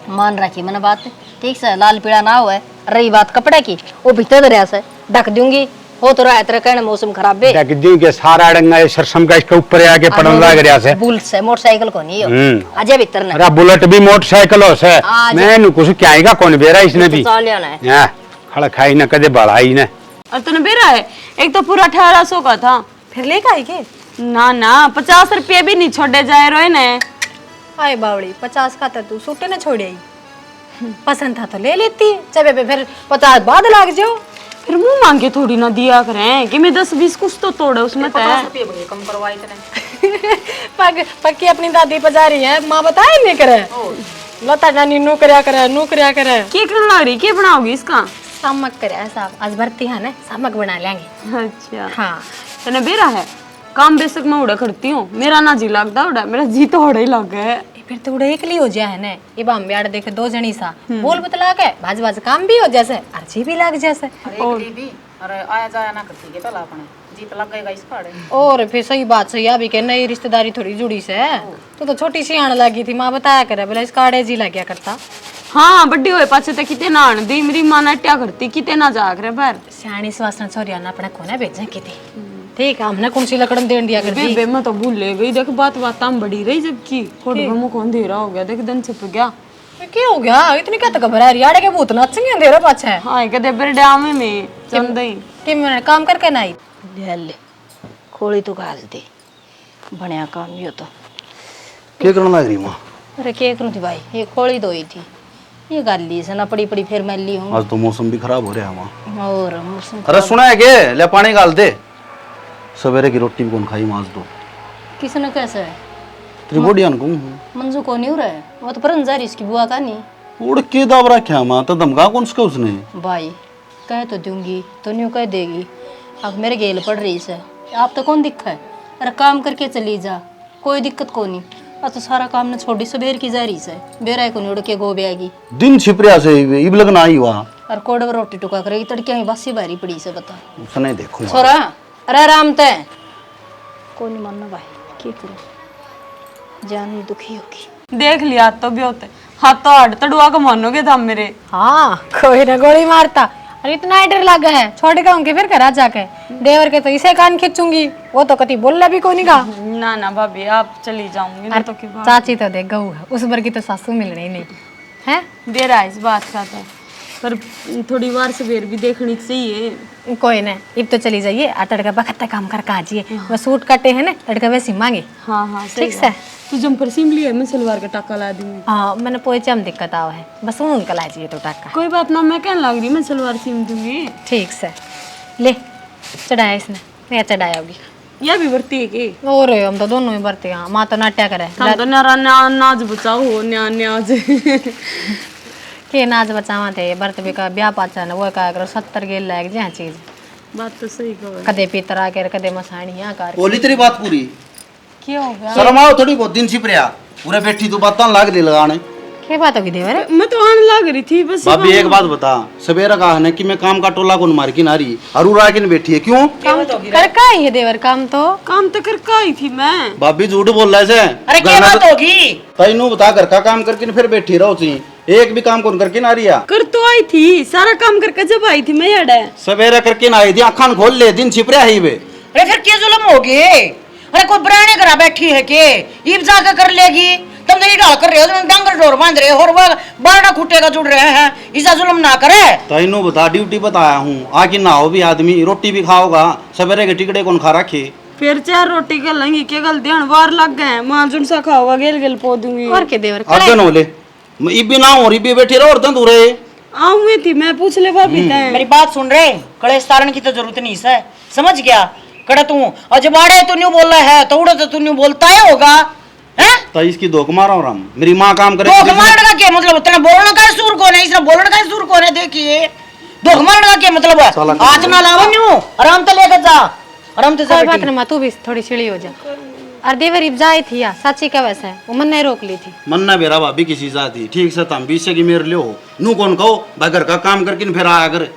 मान रखी मैंने बात, ठीक से लाल पीड़ा ना हुआ। रही बात कपड़े की, वो भीतर दरिया से ढक दूंगी। हो तो रहा है तेरे कहने मौसम खराब है, ढक दूं के सारा डंगा ये सरसम का इसके ऊपर आके पड़न लग रहा से। बुलेट से मोटरसाइकिल को नहीं हो अजय भीतर ने। अरे बुलेट भी मोटरसाइकिल हो से मैं कुछ क्या आएगा कौन बेरा इसने भी हां खड़ा खाई ना कदे बढ़ाई ना। और तूने बेरा है, एक तो पूरा 1800 का था, फिर लेकर आई के? ना ना 50 रुपये भी नहीं छोड़े जाए रोए ने। आए बावड़ी 50 का था, तू सूटे न छोड़ी आई। पसंद था तो ले लेती, चबे पे फिर 50 बाद लाग जाओ। फिर मुंह मांगे थोड़ी ना दिया करें कि मैं 10-20 कुछ तो तोड़े उसमें तो है। कम करवाई तने पक्की अपनी दादी पजा रही है, माँ बताए नहीं करे। लता जानी नौकरिया करे क्या करने लग रही, क्या बनाओगी इसका? सामक करे साहब, आज भरती है ना, सामक बना लेंगे। अच्छा हाँ तने बेरा है, काम बेशक मैं उड़ा करती हूँ, मेरा ना जी लगता उड़ा, मेरा जी तो उड़ा ही लग गया। फिर तो उड़े एक ली हो जाए ना, ये बाम ब्याड़ देखे 2 जनी सा बोल बतला के भाज भाज काम भी हो जैसे अर्जी भी लग जैसे। अरे आया जाया ना करती के पहला अपने जीत लग गएगा इस काड़े। और फिर सही बात सही अभी के नई रिश्तेदारी थोड़ी जुड़ी से, तो छोटी सी आने लगी थी, माँ बताया करे बोला इस काड़े जी लग गया करता। हाँ बड्डी हुए पाछे तो किते ना आन दी, मेरी माँ ना क्या करती किते ना जाग रहे पर सियाणी स्वासन छोरिया ना अपने कोने भेजे किती, ठीक है हमने कौन सी लकड़न देन दिया कर दी। बेबे मैं तो भूल ले गई, देख बात हम बड़ी रही जबकि कोड में कौन दे रहा हो गया, देख दिन छिप गया। क्या हो गया इतनी क्या घबरा रही आड़े के भूत नचेंगे अंधेरा पाछे। हाँ कदे बरडामे में चंदई कि मैंने काम करके ना आई ले खोली तो घाल दे बढ़िया काम यो तो। क्या करना लग रही माँ? अरे क्या करूँ थी भाई, ये खोली धोई थी, ये गाल ली से ना पड़ी पड़ी फिर मैं ली हूँ। आज तो मौसम भी खराब हो रहा है माँ। और मौसम अरे सुना है के ले पानी डाल दे। सवेरे की रोटी भी कौन खाई माज दो। किसने कैसे है त्रिबोडियन को मंजू को नहीं हो रहा है, वो तो परन जा रही इसकी बुआ का नहीं उड़ के दाब रखा माँ, तो धमका कौन उसका उसने भाई कह तो दूंगी तो न्यू कह देगी। अब मेरे गेल पड़ रही से, आप तो कौन दिक्खा है। अरे काम करके चली जा, कोई दिक्कत को नहीं। अब तो सारा काम ने छोड़ी सबेर की जा रही से, बेरा को नहीं उड़ के गो बेगी दिन छिपरिया से इब लगना आई हुआ और कोड में रोटी टुका करेगी तड़किया ही बासी भारी पड़ी से बता उसने देखो छोरा। अरे राम तय को नहीं मानना भाई, क्या करूं जान में दुखी होगी। देख लिया तो भी होते हाथ तो हट तड़ुआ को मानोगे था मेरे। हाँ कोई ना गोली मारता, अरे इतना डर लगा है छोड़ के आऊंगी फिर घर जाके देवर के तो इसे कान खींचूंगी, वो तो कभी बोलना भी कोई नहीं का। ना ना भाभी आप चली जाऊंगी ना तो की बात। चाची तो देख गऊ है, उस भर की तो सासू मिल रही नहीं है। दे रहा है इस बात का तो, पर थोड़ी बार सवेर भी देखनी चाहिए। कोई ना इब तो चली जाइए, आ तड़का बखत काम कर काजिए, वो सूट कटे है ना तड़का वैसे मांगे। हाँ हाँ ठीक से तू जम्पर सिम लिया, मैं सलवार का टाका ला दूंगी। हाँ मैंने पोचे में दिक्कत आवा है, बस उनका लाजिए तो टाका। कोई बात ना, मैं कहने लग रही मैं सलवार सिम दूंगी। ठीक से ले चढ़ाया इसने, नहीं चढ़ाया होगी यह भी भरती है कि और हम तो दोनों ही भरते हैं। माँ तो नाट्या करे हम तो नारा नाज बचाओ हो न्याज के नाच बचावा थे बर्त भी का ब्याह पाचा ना वो का करो 70 गेल लायक जहाँ चीज बात तो सही कहो। कदे पीतरा के कदे मसाणियाँ कर बोली तेरी बात पूरी क्या हो गया? शर्म आओ थोड़ी बहुत दिन छिपरिया पूरे बैठी तू बात लाग दे लगाने। क्या बात होगी देवर? मैं तो आने लग रही थी बस। भाभी एक बात बता, सवेरा कहा है कि मैं काम का टोला को मार की नारी अरुरा के बैठी है क्यों? काम कर का ही है देवर, काम तो कर का ही थी मैं। भाभी झूठ बोल रहे से। अरे क्या बात होगी? तैनू बता घर का काम करके फिर बैठी रहो ची, एक भी काम कौन करके ना रही कर तो आई थी, सारा काम करके जब आई थी मैं याद है। सवेरा करके ना आई थी, आँखान खोल ले दिन छिपरिया ही वे। अरे फिर क्या जुल्म होगी? अरे कोई पुराने करा बैठी है के ईब जाकर कर लेगी? तुम तो ये डाल कर रहे हो, तुम डांगर डोर बांध रहे हो और वो बारह खुट्टे का जुड़ रहे हैं, ऐसा जुल्म ना करे। तैनू बता ड्यूटी बताया हूँ, आके ना हो भी आदमी रोटी भी खाओगा, सवेरे के टिकड़े कौन खा रखे। फिर 4 रोटी कर लेंगी, क्या गलती बार लग गए मां जुन सा खाओगा गेल गेल पो दूंगी। और के देवर अर्धन हो ले इबी ना हो रही बैठी रहो अर्धन दूर आऊंगी थी मैं पूछ ले भाभी तैं। मेरी बात सुन रहे, कलेश तारण की तो जरूरत नहीं है, समझ गया? कड़ा तू अजबाड़े तू न्यू बोल रहा है तो उड़े तो तू न्यू बोलता है होगा हैं? तो इसकी धोख मारो राम, मेरी माँ काम करे धोख मारने का क्या मतलब? तेरा बोलने का सूर कौन है? इसने बोलने का सूर कौन है? देखिए दुख मारने का क्या मतलब है? आज ना लावा न्यू आराम से लेकर जा, आराम से जा कोई बात बेटी। नहीं माँ, तू भी थोड़ी चिड़ी हो जा। और देवर जाए थी या साची का वैसा है, वो मन नहीं रोक ली थी। मन्ना मेरा भाभी किसी जाती ठीक से तम बीस की मेरे लियो नू कौन कहो भाई घर का काम करके फिर आया करे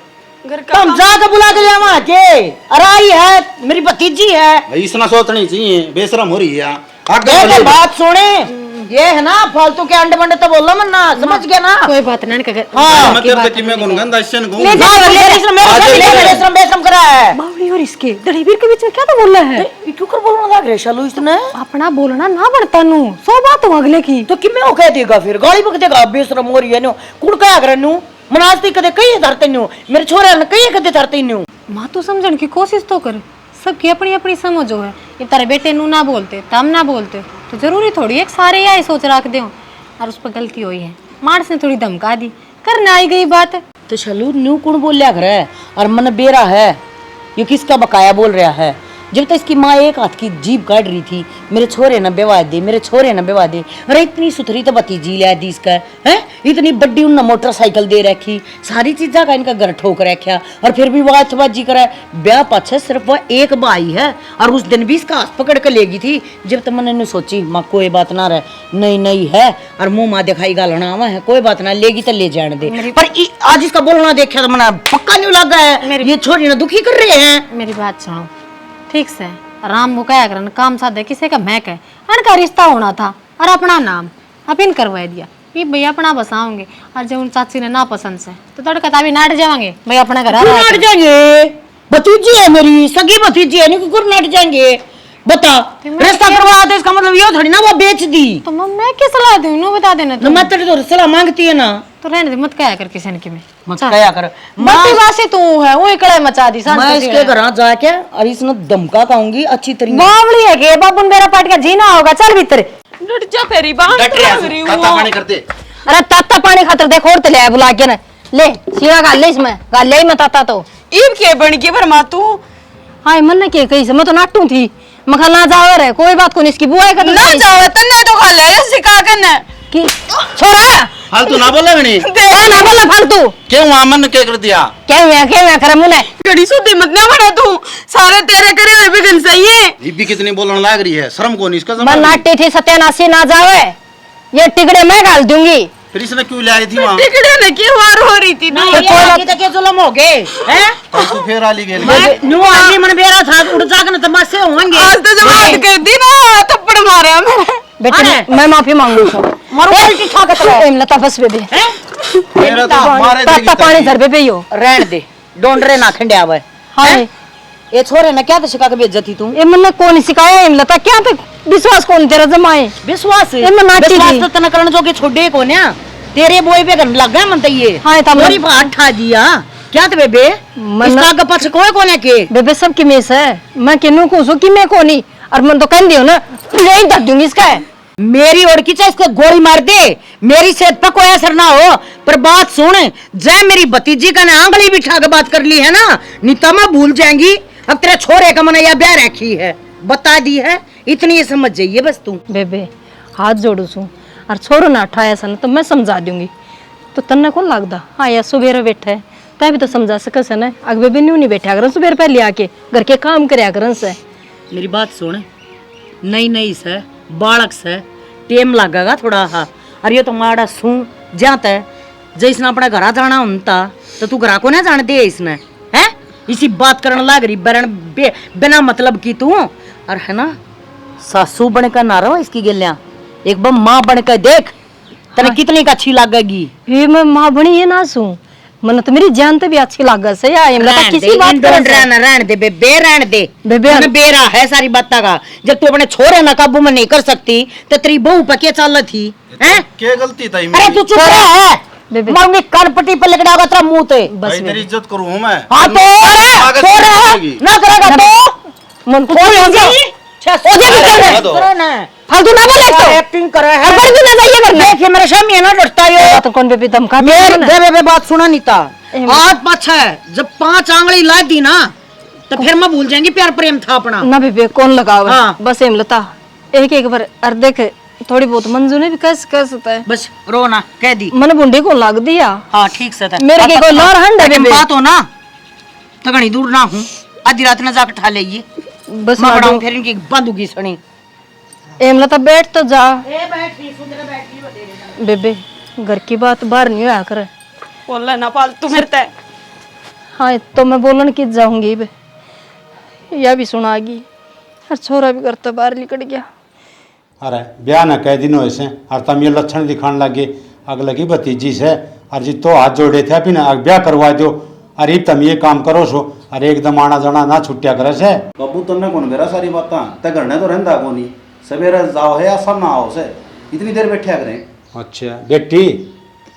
हम जाकर बुला के ले वहां के, अरे आई है मेरी भतीजी है। भाई इतना सोचनी चाहिए, बेशरम हो रही है देख बात सुने, ये है ना फालतू के अंडे बंडे तो बोलना मन्ना, समझ गया ना? कोई बात नहीं कर। हाँ मैं तेरे से कि मैं कौन गंदा इससे कहूं बेशरम करा है। बावली और इसके दड़ीवीर के बीच में क्या तो बोल रहा है? क्यों कर बोलने लग रहे शालू इसने? अपना बोलना ना बढ़ता नू, सौ बात हो अगले की। तो कि मैं वो कह देगा फिर गाली बक देगा बेशरम हो रही है नो कुड़ क्या करे नु मनाज ती कदे कई धरते नु मेरे छोरे ने कई कदे धरते नु। माँ तू समझने की कोशिश तो कर, सबकी अपनी अपनी समझ हो है। ये तेरे बेटे नू ना बोलते तम ना बोलते तो जरूरी थोड़ी एक सारे यही सोच रख दे और उस पर गलती हुई है, मार्स ने थोड़ी धमका दी, करने आई गई बात। तो शालू न्यू कुण बोल लिया करे और मन बेरा है ये किसका बकाया बोल रहा है? जब तक इसकी माँ एक हाथ की जीभ काट रही थी मेरे छोरे न बेवा दे, मेरे छोरे न बेवा दे। अरे इतनी सुथरी तो भतीजी लिया दी इसका है, इतनी बड़ी उन मोटरसाइकिल दे रखी, सारी चीजा का इनका घर ठोक रखा और फिर भी वह अथबाजी करे। ब्याह पाछे सिर्फ वह एक भाई है और उस दिन भी इसका हाथ पकड़ के लेगी थी। जब तक मैंने सोची माँ कोई बात ना रहे, नहीं नहीं है और मुंह माँ दिखाई गालना हुआ है, कोई बात ना लेगी तो ले जाने दे। पर आज इसका बोलना देखा तो मना पक्का नहीं लगा है ये छोरी ना दुखी कर रहे हैं। मेरी बात सुनो ठीक से, राम वो क्या करन काम साधे किसी का मैं कह अनका रिश्ता होना था और अपना नाम अपिन करवा दिया ये भैया अपना बसाओगे। और जब उन चाची ने ना पसंद से तो तड़का ताबी नाट जाएंगे भैया अपना घर नाट जाएंगे, भतीजी है मेरी सगी भतीजी है, नहीं कुछ नाट जाएंगे। बता रिश्ता करवा दे इसका मतलब ये थोड़ी ना वो बेच दी। तो मैं क्या सलाह दूं नो बता देना तो मैं तेरे तो सलाह मांगती है ना, तो रहने दे मत कहा कर किसी ने कि मैं मत कया कर। मत वासे तू है वो इकड़े मचा दी मैं इसके घर जाके और इसने धमका कहूंगी अच्छी तरीके बावली है के बाबून मेरा पाट का जीना होगा, चल भीतर डट जा तेरी बात लग रही हूं। ताता पानी करते अरे ताता पानी खातर देखो और ले बुला के ना ले सीधा गाल ले इसमें गाल ले मत आता तो ईब के बन के पर तू हाय मन ने के कही से मैं तो नाटू थी मखा ना जाओ रे कोई बात को नहीं इसकी बुआ का ना जाओ तन्ने तो खा ले सिखा करना कि छोड़ा फालतू ना बोला गणी क्या ना बोला फालतू क्यों आमन ने क्या कर दिया क्या मैं करे मुने घड़ी सुधी मत ना बना तू सारे तेरे करे हुए भी गन सही है। ये भी कितनी बोलने लग रही है, शर्म को नहीं इसका मैं जमाना नाटी थी सत्यानाशी ना जावे ये टिकड़े मैं डाल दूंगी। फिर इसने क्यों ले आई थी वहां? टिकड़े ने की वार हो रही थी ना के जुलम हो गए हैं। तू फिर आली गेल न्यू आदमी मन बेरा था उड़ जाकर तमाशे होंगे। आज तो जब हाथ कर दी ना थप्पड़ मारा मेरे बेटे मैं माफी मांगू मारो उल्टी ठा के लता फस बे दे मेरा तो मारे देगी ताता पानी धर पे पियो रहन दे डोंडरे ना खंडे आवे। हाय ये छोरे ने क्या तो सिखा के बेइज्जती तू? ए मन कौन सिखाया है लता क्या पे विश्वास कौन तेरा जमाए विश्वास ए मैं नाटी विश्वास थी। तो तना करण जो के छोड़े को ना तेरे बोई पे गन लग गए मन तो ये हाय तब मोरी फाट ठा दिया क्या तो बेबे इसका का पछ कोई कोने के बेबे सब की मेस है मैं किन्नु को सो कि मैं कोनी और मन तो कह दियो ना ले धर दूंगी इसका मेरी ओर की चाहे इसको गोली मार दे मेरी सेहत पर कोई असर ना हो। पर बात सुन जय मेरी भतीजी का ने आंगली बिठा के बात कर ली है ना नीता मैं भूल जाएंगी अब तेरे छोरे का मन या ब्याह रखी है बता दी है इतनी समझ जाइए बस तू। बेबे हाथ जोड़ू सू और छोरो ना उठाया सन तो मैं समझा दूंगी तो तन्ने कौन लगता हाँ या सुबेरे बैठा है तै भी तो समझा सके से ना अग बेबे न्यू नहीं बैठा कर सुबेरे पहले आके घर के काम करया करन से। मेरी बात सुन नई नई से बालक से टेम लगेगा थोड़ा हा और ये तो माड़ा सू जाता है जैसना अपने घर जाना होता तो तू घर को ना जान दे इसने है इसी बात करने लग रही बिना मतलब की तू और है ना सासू बनकर ना रहो इसकी गिलियां एक बार माँ बनकर देख तेरे कितनी का अच्छी लगेगी। ये मैं माँ बनी है ना सू मन तो मेरी जान तो भी अच्छी लाग से या किसी बात रहने दे बेबे रहने दे बेबे बेरा है सारी बात का जब तू अपने छोरे ना काबू में नहीं कर सकती तो तेरी बहू पर क्या चाल थी हैं? क्या गलती था अरे तू चुप रह मम्मी कानपट्टी पे लगड़ा तेरा मुंह ते भाई तेरी इज्जत करूं मैं हाँ तो छोरे ना करेगा तो मन थोड़ी हो जाए फालतू ना बोले तो एक्टिंग करे है पर भी ना जाइए करना देखिए मेरे सामने है ना डरता है तो कौन बेबी धमका मेरे बेबे बात सुना नीता आज पाछा है जब 5 आंगली ला दी ना तो फिर मैं भूल जाएंगी प्यार प्रेम था अपना ना बेबे कौन लगाओ हाँ। बस एम लता एक बार और देख थोड़ी बहुत मंजू ने भी कैसे कर सकता है। बस रो ना, कह दी मैंने बुंडे को लग दिया। हाँ ठीक से था। मेरे के कोई लार हंड है बेबे। बात हो ना तो घनी दूर ना हूँ, आधी रात ना जाकर ठा लेगी। बस मैं बढ़ाऊं फिर इनकी बांधूगी सनी। एमला तो बैठ तो जा। बेबे घर की बात बाहर नहीं आया करे। बोल ना फालतू मेरे ते। हाँ तो मैं बोलन की जाऊंगी बे, यह भी सुनागी। और छोरा भी घर तो बाहर निकल गया। अरे ब्याह न कह दिनों ऐसे और तम ये लक्षण दिखाने लगे अगले की भतीजी से और जी तो हाथ जोड़े थे अभी ना ब्याह करवा दो। अरे तुम ये काम करो सो अरे एकदम आना जाना ना छुट्टिया करे से। बाबू तुमने कौन मेरा सारी बातें ते घर ने तो रहंदा कोनी, सवेरे जाओ है या सब ना आओ से इतनी देर बैठा करें। अच्छा बेटी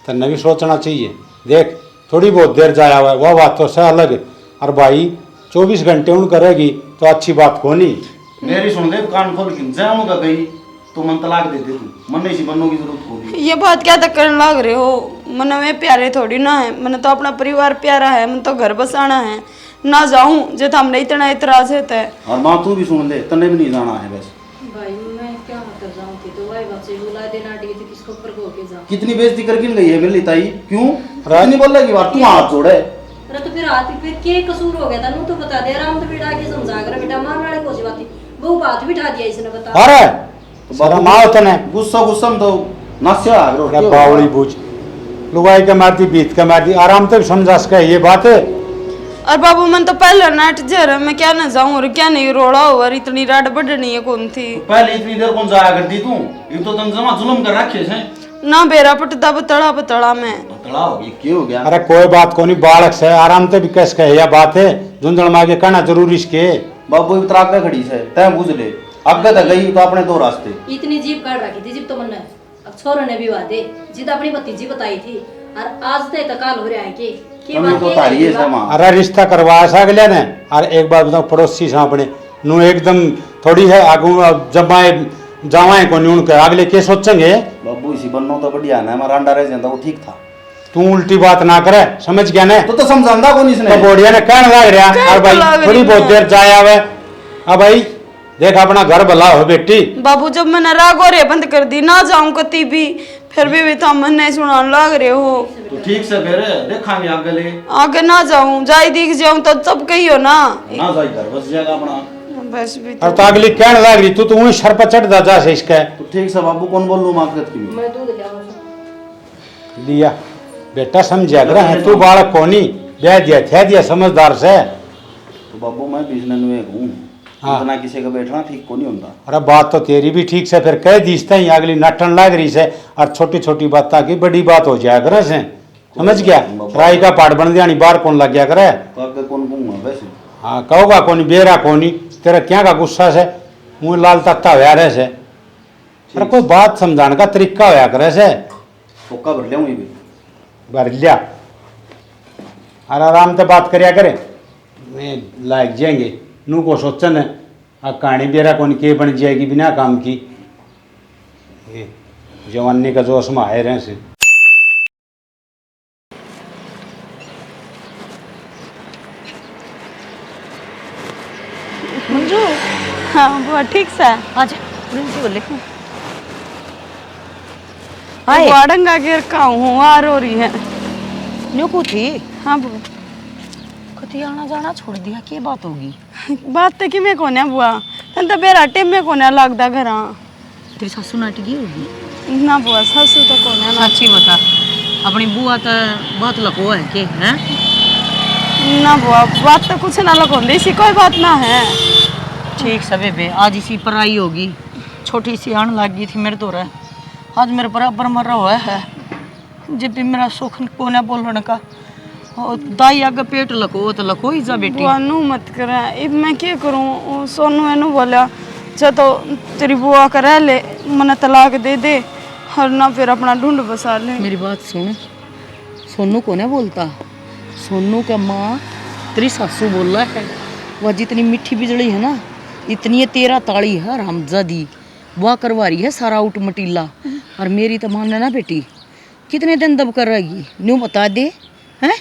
तन्ने भी सोचना चाहिए, देख थोड़ी बहुत देर जाया हुआ है वह बात तो से अलग है। और भाई 24 घंटे उन करेगी तो अच्छी बात को नहीं। मेरी सुन दे कान खोल के जाऊंगा कहीं तो मन तलाक दे दे तू, मन नहीं सी बनने की जरूरत होगी। ये बात क्या तक करने लग रहे हो? मन में प्यारे थोड़ी ना है, मन तो अपना परिवार प्यारा है, मन तो घर बसाना है। ना जाऊं जो हमने इतना इतराज है। और माँ तू भी सुन ले, तन्ने भी नहीं जाना है बस। भाई मैं क्या मतलब जाऊं थी तो भाई बच्चे बुला देना डी थी किसको ऊपर को के जाऊं। कितनी बेइज्जती करके गई है मेरी ताई, क्यों राज नहीं बोल रही बात तू हाथ जोड़े। अरे तो फिर आती फिर के कसूर हो गया था नू तो बता दे आराम तो बिठा के समझा कर बेटा मार वाले को सी बात वो बात बिठा दिया इसने बता। अरे शर्म आओ तने, गुस्सा गुस्सा में तो नास्या आ रहा अरे बावड़ी बूझ लुगाई के मारती बीत के मारती आराम से समझा सके ये बात है। और बाबू मन तो पहले नाट जर मैं क्या ना जाऊं और क्या नहीं रोड़ा हो और इतनी राड बढ़नी है कौन थी। पहले इतनी देर कौन जाया करती तू, ये तो तुम जमा जुल्म कर रखे है ना बेरा पटदा बतड़ा बतड़ा में बतड़ा हो गया क्यों हो गया। अरे कोई बात को नहीं बालक से आराम से भी कैसे कहे यह बात है झुंझुन मांगे कहना जरूरी इसके। बाबू इतना आगे खड़ी से तय बुझ ले आगे तक गई तो अपने दो रास्ते। इतनी जीप काट रखी थी जीप तो मन अब छोरों ने भी वादे जिद अपनी भतीजी बताई थी और आज तक काल हो रहा है के बात तो तारी है समा। अरे रिश्ता करवाया सा अगले ने। और एक बात बताओ पड़ोसी से अपने नू एकदम थोड़ी है आगू जमाए जावाए को नहीं उनके अगले के सोचेंगे। बाबू इसी बनना तो बढ़िया ना हमारा अंडा रह जाता वो ठीक था। तू उल्टी बात ना करे समझ गया ना तो समझांदा कौन इसने। तो बोड़िया ने कहने लग रहा और भाई थोड़ी बहुत देर जाया हुआ अब भाई देख अपना घर भला हो बेटी। बाबू जब मैंने रागोरे बंद कर दी ना जाऊं कती भी फिर भी तो मन नहीं सुनाने लग रहे हो। तो ठीक से फिर देखांगे आगे ले आगे ना जाऊं जाई दिख जाऊं तो सब कही हो ना ना जाई घर बस जाएगा अपना बस भी और तो अगली कहने लग रही तू वही सर पर चढ़ जा से इसका तो ठीक से बाबू कौन बोल लूं मार्केट की मैं दूध ले लिया बेटा समझा कर है तू बालक कोनी ब्याह दिया थे दिया समझदार से। तो बाबू मैं बिजनेस में हूं इतना किसी का बैठना ठीक को नहीं होता। अरे बात तो तेरी भी ठीक से फिर कह दीसते ही अगली नटन लग रही से और छोटी छोटी बात की बड़ी बात हो जाया करे से समझ गया। राई का पाठ बन दिया बाहर कौन लग गया करे। तो कौन कहूंगा वैसे हाँ कहोगा कोनी बेरा कोनी तेरा क्या का गुस्सा से मुँह लाल तत्ता होया रहे से। अरे कोई बात समझाने का तरीका होया करे से फोका भर लिया भी भर लिया और आराम से बात करिया करे लायक जाएंगे नू को सोचन है आ कहानी बेरा कौन के बन जाएगी बिना काम की ये जवानी का जोश में आए रहे से। मंजू हाँ बुआ ठीक से आज प्रिंसिपल लिखूं बुआ डंगा गिर का हूँ आ रो रही है न्यू को थी। हाँ बुआ कति आना जाना छोड़ दिया क्या बात होगी। बात तो कि मैं कोने बुआ तन तो बेरा टेम में कोने लगदा घरा तेरी सासू नाटकी होगी ना बुआ सासू तो कोने ना सच्ची बता अपनी बुआ तो बहुत लको है के हैं ना बुआ बात तो कुछ ना लगोंदी इसी कोई बात ना है। ठीक सब बे आज इसी पर आई होगी छोटी सी आन लग गई थी मेरे तो रहा आज मेरे बराबर मरा हुआ है जब भी मेरा सुख को ना बोलने का और दाई आगे पेट लको तो लको ही जा बेटी। बुआ नू मत कर अब मैं क्या करूँ सोनू एनू बोला चा तो तेरी बुआ का रह ले मना तलाक दे दे और ना फिर अपना ढूंढ बसा ले। मेरी बात सुन सोनू को ना बोलता सोनू का माँ तेरी सासू बोल रहा है वह जितनी मीठी बिजली है ना इतनी तेरा ताड़ी है हमजादी वह करवा रही है सारा आउट मटीला और मेरी तो मानना ना बेटी कितने दिन दब कर रहेगी न्यू बता दे हैं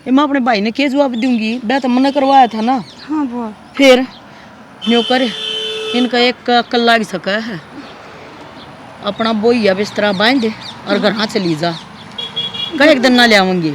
ये मैं अपने भाई ने क्या जवाब दूंगी मैं तो मना करवाया था ना। हाँ बुआ फिर न्यू कर इनका एक का अक्ल लाग सका है अपना बोइया बिस्तरा बांध दे और घर हाँ चली जा। कल एक दिन ना ले आऊंगी,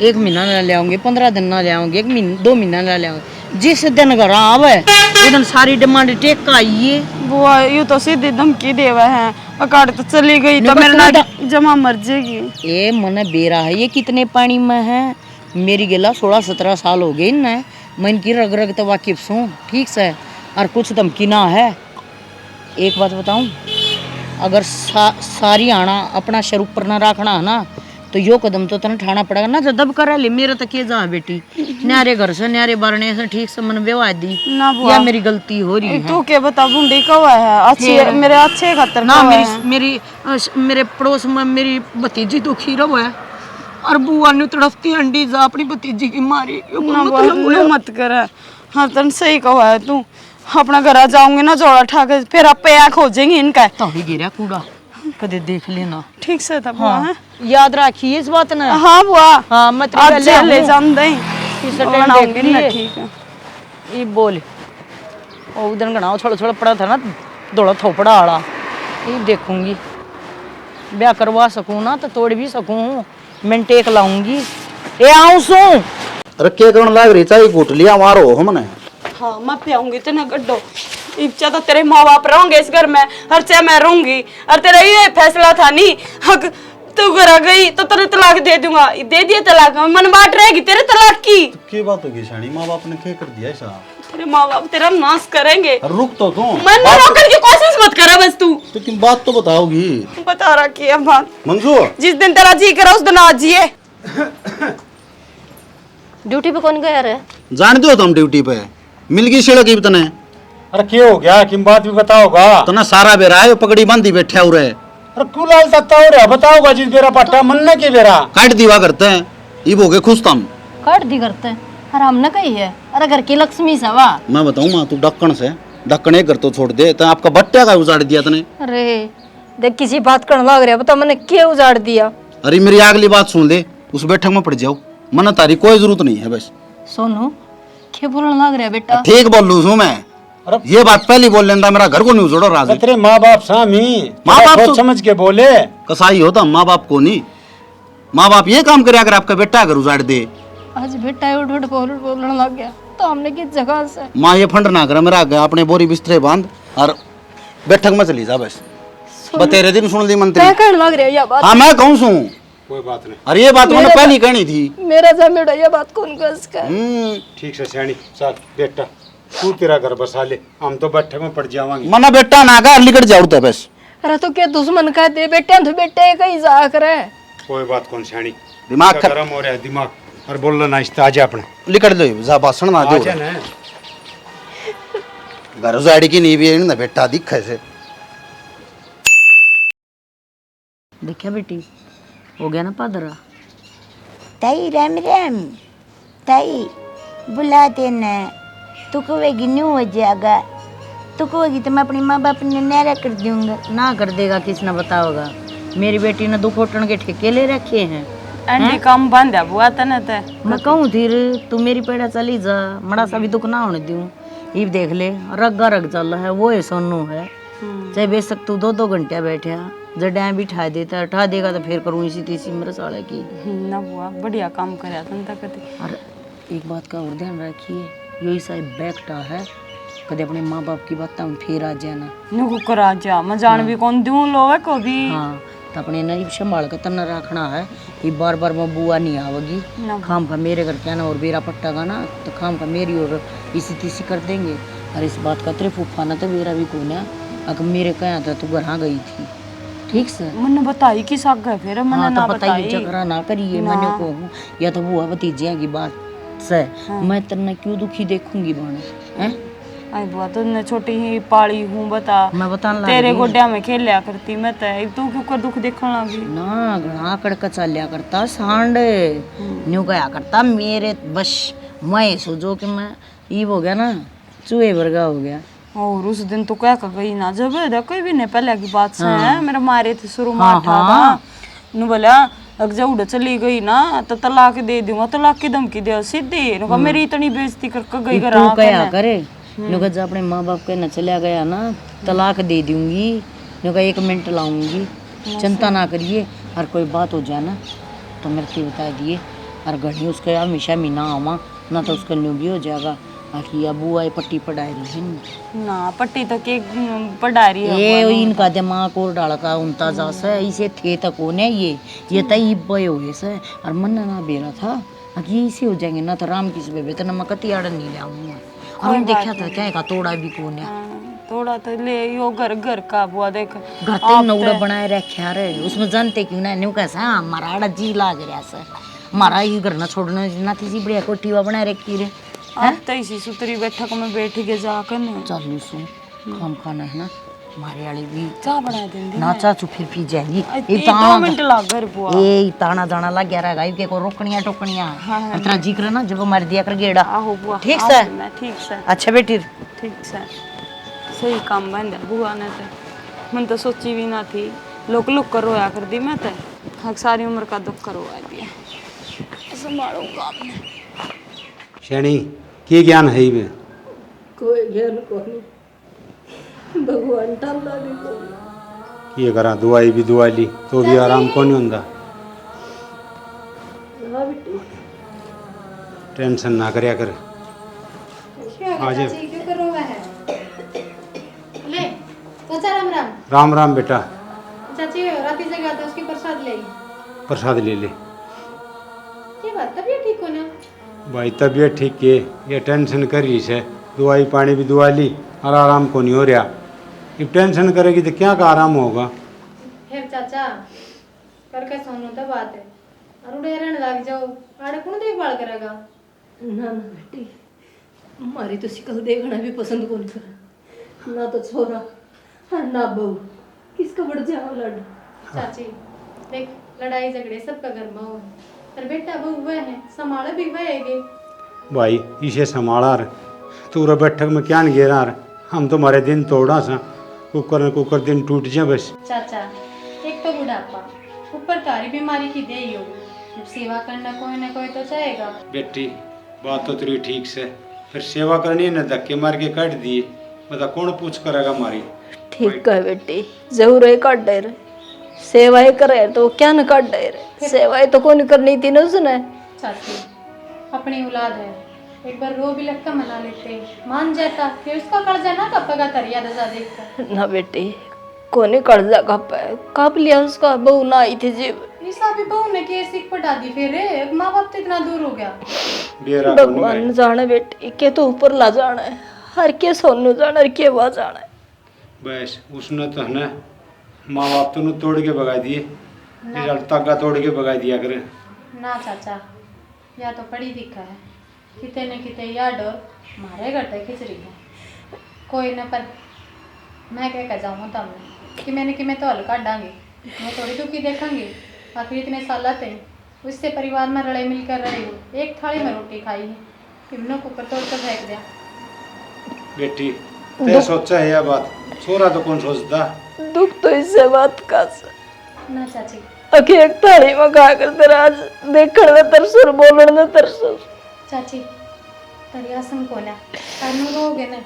1 महीना ना ले आऊंगी, 15 दिन ना ले आऊंगी, 1 महीना 2 महीना ना ले आऊंगी। जिस दिन घर आवे उस दिन सारी डिमांड टेक का आइए। बुआ यू तो सीधी धमकी देवा है, अकाड़ तो चली गई तो मेरे ना जमा मर जाएगी। ए मन बेरा है, ये कितने पानी में है। मेरी गिला 16-17 साल हो गए ना, मैं इनकी रग रग तो वाकिफ हूँ, ठीक से। और कुछ धमकी ना है। एक बात बताऊं, अगर सारी आना अपना सर ऊपर ना रखना है ना, तो यो कदम तो तने उठाना पड़ेगा ना। जब कर ले मेरे तक ये जा बेटी, न्यारे घर से न्यारे बारने से ठीक से मन व्यवहार दी ना बुआ, या मेरी गलती हो रही है। तू के बता बूंदी कवा है अच्छी मेरे अच्छे खातर ना मेरे पड़ोस में मेरी भतीजी दुखी रहो है और बुआ ने तड़फती अंडी जा अपनी भतीजी की मारी। ना बुआ मत कर, हाँ तन सही कहा है तू। अपना घर आ जाऊंगी ना जोड़ा ठा के, फिर आप पे आँख हो जाएंगी इनका। तो ही गिरा कूड़ा कदे देख लेना। ठीक से था बुआ। हाँ, याद रखिए इस बात ना। हाँ बुआ, हाँ मत आज ले जान दे ना। ठीक है ये बोल ओ उधर गणाओ छोड़ा छोड़ा पड़ा था ना, दौड़ा थोपड़ा आड़ा, ये देखूंगी ब्याह करवा सकूं ना तो तोड़ भी सकूं, मैं टेक लाऊंगी। ए आऊं सू रखे कौन लाग रही चाहिए घुट लिया मारो हमने। हाँ मैं पियाऊंगी तेना गड्ढो, इच्छा तो तेरे माँ बाप रहोगे इस घर में, हर चाहे मैं रहूंगी। और तेरा ये फैसला था नहीं, हक तू घर आ गई तो तेरे तलाक दे दूंगा, दे दिया तलाक, मन बांट रहेगी तेरे तलाक की। तो क्या बात होगी शानी, माँ बाप ने क्या कर दिया ऐसा? तेरे माँ बाप तेरा नाश करेंगे। रुक तो तू, मन में रोकने की कोशिश मत करा बस तू। लेकिन बात तो बताओगी। बता रखी है बात मंजूर, जिस दिन तेरा जी करा उस दिन आज जिए। ड्यूटी पे कौन गया रे? जानते हो तुम ड्यूटी पे मिल गई सिड़क की तने। अरे क्या हो गया, किम बात भी बताओगा। तना सारा बेरा है पगड़ी बांधी बैठा हो रहे। अरे क्यों लाल तत्ता हो रहा बताओगा, जिस बेरा पट्टा मनने के बेरा काट दीवा करते हैं, इब हो गए खुश तुम। काट दी करते हैं, अरे हमने कही है, अरे घर की लक्ष्मी सवा। मैं बताऊं माँ, तू ढक्कन से ढक्कन एक घर तो छोड़ दे, तो आपका बट्टा का उजाड़ दिया तने। अरे देख किसी बात करने लग रहा बता मैंने क्या उजाड़ दिया। अरे मेरी अगली बात सुन ले, उस बैठक में पड़ जाओ, मना तारी कोई जरूरत नहीं है बस। सोनू क्या बोलने लग रहा है बेटा? ठीक बोल लू हूँ मैं, ये बात पहले बोल लेना, मेरा घर को नहीं उजड़ो राज। तेरे माँ बाप सामी, माँ बाप सोच तो समझ के बोले। कसाई होता माँ बाप को नहीं, माँ बाप ये काम करे अगर आपका बेटा घर उजाड़ दे। आज बेटा उठ उठ बोलने लग गया तो हमने किस जगह से? माँ ये फंड ना करे मेरा, अपने बोरी बिस्तरे बांध और बैठक में चली जा बस। बतेरे दिन सुन ली मंत्री क्या कहने लग रहा है ये बात? हाँ मैं कहूँ सू, कोई बात नहीं। अरे ये बात मैंने पहले कहनी थी। मेरा जब बेटा ये बात कौन कर इसका? ठीक से सियानी चल बेटा, तू तेरा घर बसा ले, हम तो बैठक में पड़ जावांगे। मना बेटा ना का लिकट जाओ तो बस। अरे तो क्या दुश्मन कहते बेटे तो बेटे कहीं जा करे। कोई बात कौन सियानी, दिमाग गरम हो रहा है दिमाग। और बोल ना इस्ता आजा अपने लिकट लो जा भाषण ना दो। आजा ना। घर उजाड़ी की नहीं भी ना बेटा दिखे से। देखा बेटी हो गया ना पादरा। ताई राम राम, ताई बुला देना, तू कहेगी न्यू हो जाएगा, तू कहेगी तो मैं अपनी माँ बाप ने न्यारा कर दूंगा। ना कर देगा किस ना बताओगा, मेरी बेटी ने 2 फोटन के ठेके ले रखे हैं। एंडी काम बंद है बुआ तने ते। मैं कहूँ धीर तू मेरी पेड़ा चली जा, मड़ा सा भी दुख ना होने दूँ। ये देख ले रग्गा रग चल रहा है, वो है सोनू है। चाहे बेशक तू 2-2 घंटे बैठा, जब डैम भी उठा देगा तो फिर करूँ इसी तीसी मेरे साले की। ना बुआ बढ़िया काम करया तन तक। और एक बात का और ध्यान रखिए, यही साहब बैकटा है, कदे अपने माँ बाप की बात में फिर आ जाना। नुकु करा जा, मैं जान भी कौन दूं लोवे को भी। हाँ तो अपने नरीब संभाल कर तना रखना है, ये बार बार मैं बुआ नहीं आवेगी। खाम का मेरे घर क्या ना और बेरा पट्टा का ना, तो खाम का मेरी और इसी तीसी कर देंगे। और इस बात का तेरे फूफा ना तो मेरा भी कौन है, अगर मेरे कहा था तू घर गई थी ठीक से मैंने बताई कि साग है फिर मैंने ना बताई। झगड़ा ना करिए, मैंने कहूँ या तो बुआ भतीजिया की बात से मैं तेरे क्यों दुखी देखूंगी बाने हैं। आई बुआ तो मैं छोटी ही पाली हूँ, बता मैं बताने तेरे गोड्या में खेल लिया करती मैं तो, तू क्यों कर दुख देखने लगी ना। घना कड़का चलिया करता सांड न्यू गया करता मेरे बस, मैं सोचो कि मैं ये हो गया ना चूहे वर्गा हो गया। और उस दिन तो क्या गई ना, जब कोई भी नहीं पहले की बात से है मेरा मारे थे शुरू में था नु बोला अगर जब उड़ चली गई ना तो तलाक दे दूंगा, तलाक की धमकी दे सीधी नुका मेरी इतनी बेइज्जती करके गई घर क्या करे नुका जब अपने माँ बाप के न चला गया ना तलाक दे दूंगी, जो कहा 1 मिनट लाऊंगी, चिंता ना करिए, और कोई बात हो जाए ना तो मेरे को बता दिए, और घड़ी उसके हमेशा मीना आवा ना तो उसका न्यू भी हो जाएगा। आखिर अबू आए पट्टी पढ़ाई रही है ना पट्टी तो के पढ़ा रही है ये इनका दिमाग और डाल का उनता जा से इसे थे तक होने ये तई बय हुए से और मन ना बेरा था कि इसे हो जाएंगे ना तो राम किस बेबे तो मैं कति आड़ नहीं लाऊंगा। और हम देखा था क्या का तोड़ा भी कौन है थोड़ा तो ले यो घर घर का बुआ देख घर ते नौड़ा बनाए रखे रे उसमें जानते क्यों ना न्यू कैसा हमारा आड़ा जी लाग रहा से हमारा ही घर ना छोड़ना ना थी सी बढ़िया कोठीवा बनाए रखी रे अब तो इसी सुतरी बैठक में बैठ के जाकर ना चलू सु खाम खाना है ना हमारे वाली भी चाह बना देंगे ना चाचू फिर पी जाएगी ये 2 मिनट लग घर बुआ ए ताना जाना लग गया रहेगा इनके को रोकनिया टोकनिया इतना जिक्र ना जब मार दिया कर गेड़ा आहो बुआ ठीक से मैं ठीक से अच्छा बेटी ठीक से सही काम बंद है बुआ ने तो मन तो सोची भी ना थी लोग लुक कर रोया कर दी मैं तो हक सारी उम्र का दुख करवा दिया संभालो काम ने शैनी की ज्ञान है में कोई ज्ञान को नहीं भगवान टाला भी को ये करा दवाई भी दवा ली तो भी आराम को नहीं होता हाँ बेटी टेंशन ना करया कर आज क्यों करो वह है ले चाचा राम राम राम राम बेटा चाची राती से गया था उसकी प्रसाद ले प्रसाद ले ले ये बात तबीयत ठीक हो ना भाई तबीयत ठीक है ये टेंशन कर रही है दवाई पानी भी दवा ली और आराम को नहीं हो रहा अब टेंशन करेगी तो क्या का आराम होगा फिर चाचा करके सोनू तो बात है और उड़े रहने लग जाओ आड़े कौन देखभाल करेगा ना ना बेटी हमारी तो शिकल देखना भी पसंद कौन कर ना तो छोरा और ना बहू किसका बढ़ जाओ लड़ चाची देख लड़ाई झगड़े सबका घर में हो पर बेटा बहू वह है संभाले भी वह है भाई इसे संभाला तू रे बैठक में क्या नहीं गिरा हम तुम्हारे दिन तोड़ा सा कुकर दिन टूट जाए बस चाचा एक तो बुढ़ापा ऊपर तारी बीमारी की दे ही होगी जब सेवा करना कोई ना कोई तो चाहेगा बेटी बात तो तेरी ठीक से फिर सेवा करनी है ना धक्के मार के काट दिए बता कौन पूछ करेगा हमारी ठीक है बेटी जरूर है काट दे रहे सेवाएं करे तो क्या न काट दे रहे सेवाएं तो कौन करनी थी ना उसने चाची अपनी औलाद है एक बार रो भी लगता मना लेते मान जाता फिर उसका कर्जा ना कपेगा तरिया रजा देखकर ना बेटी कोने कर्जा कप लिया उसका बहू ना आई थी जीव ईसा भी बहू ने के सीख पटा दी फिर माँ बाप तो इतना दूर हो गया भगवान जाने बेटी के तो ऊपर ला जाना है हर के सोनू जाना हर के वहाँ जाना है बस उसने तो है ना माँ बाप तो तोड़ के भगा दिए तागा तोड़ के भगा दिया करे ना चाचा या तो पढ़ी दिखा है किते न किते याद और मारे घर तक खिचड़ी है कोई न पर मैं क्या कह जाऊँ तब कि मैं तो हल काट डांगी मैं थोड़ी दुखी देखेंगे आखिर इतने साल आते हैं उससे परिवार में लड़ाई मिल कर रहे हो एक थाली में रोटी खाई है इमनों कुकर तोड़ कर फेंक दिया बेटी ते सोचा है यह बात छोरा तो कौन सोचता दुख तो इससे बात का ना चाची अखी एक थाली में खा कर तेरा आज देखने में तरसुर बोलने में तरसुर चाची तरिया सम कोना कानू रोगे ना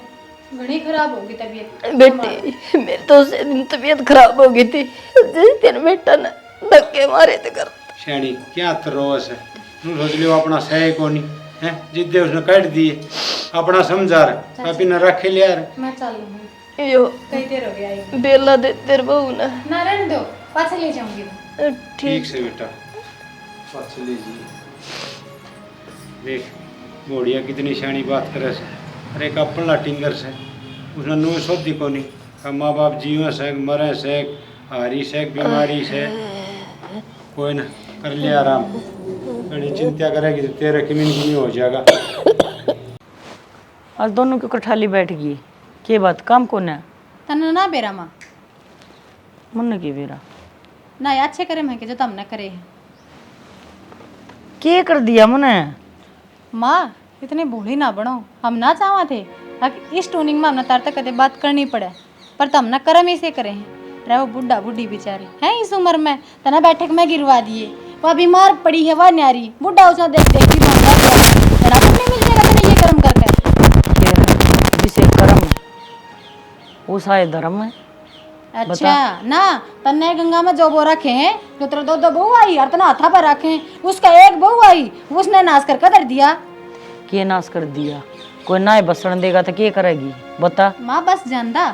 घनी खराब होगी तबीयत बेटी मेरी तो उस दिन तबीयत खराब हो गई थी जिस दिन बेटा ने धक्के मारे थे कर शैनी क्या तरोस है तू सोच लियो अपना सह को नहीं है जिद्दे उसने काट दिए अपना समझा रहा अभी न रखे लिया मैं चल लूंगी यो कई देर हो गया ये बेला दे तेरे बहू ने ना रहने दो पाछे ले जाऊंगी ठीक से बेटा पाछे ले जी देख घोड़िया कितनी शानी बात करे से अरे एक अपन टिंगर से उसने नु सोधी को नहीं माँ बाप जीवन से मरे से हारी से बीमारी से कोई ना कर लिया आराम बड़ी चिंता करेगी तो तेरे किमिन की नहीं हो जाएगा आज दोनों की कठाली बैठ गई के बात काम कौन है तन्ना ना बेरा माँ मन की बेरा ना अच्छे करे मैं के जो तम न करे के कर दिया मने माँ इतने बूढ़ी ना बनो हम ना चाहवा थे अब इस टूनिंग में हमने तार तक कदे बात करनी पड़े पर तम ना करम ऐसे करे हैं रहे वो बुढ़ा बुढ़ी बेचारी हैं इस उम्र में तना बैठक में गिरवा दिए वह बीमार पड़ी है वह न्यारी बुढ़ा उसे देख देख के तना मिल जाएगा तने ये कर्म करके जिसे कर्म है वो शायद धर्म है अच्छा ना, तन्ने गंगा में जो बो रखे हैं, जो तेरे दो बहू आई और तना हाथा पर रखे हैं, उसका एक बहू आई, उसने नाश कर कदर दिया। के नाश कर दिया? कोई ना बसण देगा तो क्या करेगी बता। माँ बस जानदा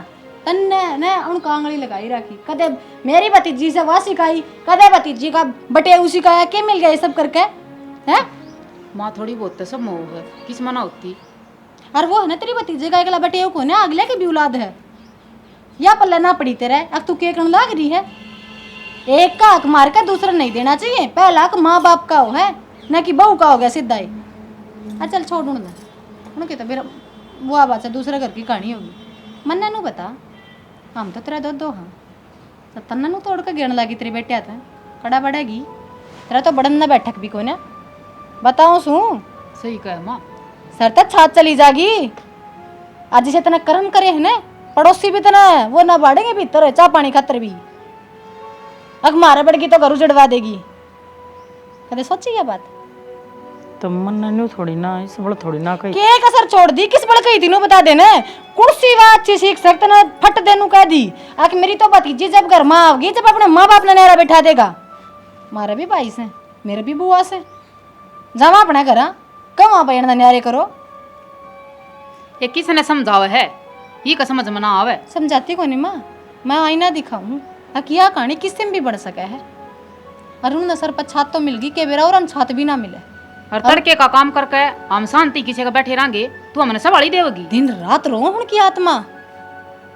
तन्ने ने उनका आंगली लगाई रखी, कदे मेरी भतीजी से वासी खाई, कदे भतीजी का बटे उसी का है, के मिल गए सब करके हैं। माँ थोड़ी बहुत तो सब मोह है, किस मना होती। और वो है ना तेरी भतीजे का अगला बटे को ना अगले की भी औलाद है, या पल्ले ना पड़ी तेरे, अब तू के करने लाग रही है। एक का हक मार के दूसरा नहीं देना चाहिए, पहला हक माँ बाप का हो है ना कि बहू का हो गया सीधा ही। चल छोड़ उनके तो फिर वो आवाज से दूसरे घर की कहानी होगी। मन्ना नू बता, हम तो तेरा दो हाँ तो तन्ना नू तोड़ के गिरन लगी तेरी बेटे था, कड़ा बढ़ेगी तेरा तो बड़न ना बैठक भी कोई ना बताऊं सू। सही कहे माँ, सर तक छात चली जागी। आज से तना कर्म करे है ना, पड़ोसी भी तना वो ना बाढ़ेंगे भीतर चाह पानी खातर भी, अग मारे बढ़गी तो घर उजड़वा देगी। कदे सोची क्या बात? तो मन न्यू थोड़ी ना, इस बड़ थोड़ी ना कही के कसर छोड़ दी, किस बड़ कही तीनों बता देना। कुर्सी वा अच्छी सीख सकते ना फट देनु कह दी। आख मेरी तो भतीजी जब घर माँ आओगी, जब अपने माँ बाप ने नहरा बैठा देगा। मारे भी भाई से, मेरे भी बुआ से, जावा अपना घर कम आप न्यारे करो। ये किसने समझावे है, ये का समझ में ना आवे। समझाती को नहीं माँ, मैं आईना दिखाऊं अकिया कहानी किससे भी बढ़ सका है। अरुण न सर पर छात तो मिल गई के बेरा और हम छात भी ना मिले। और तड़के का काम करके हम शांति किसी का बैठे रहेंगे, तू हमने संभाली देगी। दिन रात रो उनकी आत्मा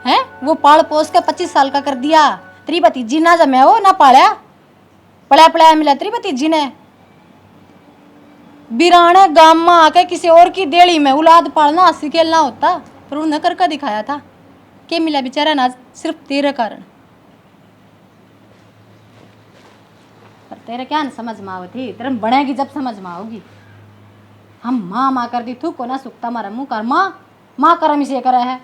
है, वो पाल पोस के 25 साल का कर दिया। तेरी भतीजी ना जमे हो ना पाला, पड़ा पड़ा मिला तेरी भतीजी ने। बिराने गांव में आके किसी और की देड़ी में औलाद पालना सिखेलना होता, पर उन्होंने करके दिखाया था। के मिला बेचारा ना सिर्फ तेरे कारण। पर तेरे क्या न समझ में आवती, तेरे बनेगी जब समझ में आओगी। हम माँ माँ कर दी थू को ना सुखता मारा मुँह कर, माँ माँ करम इसे करा है।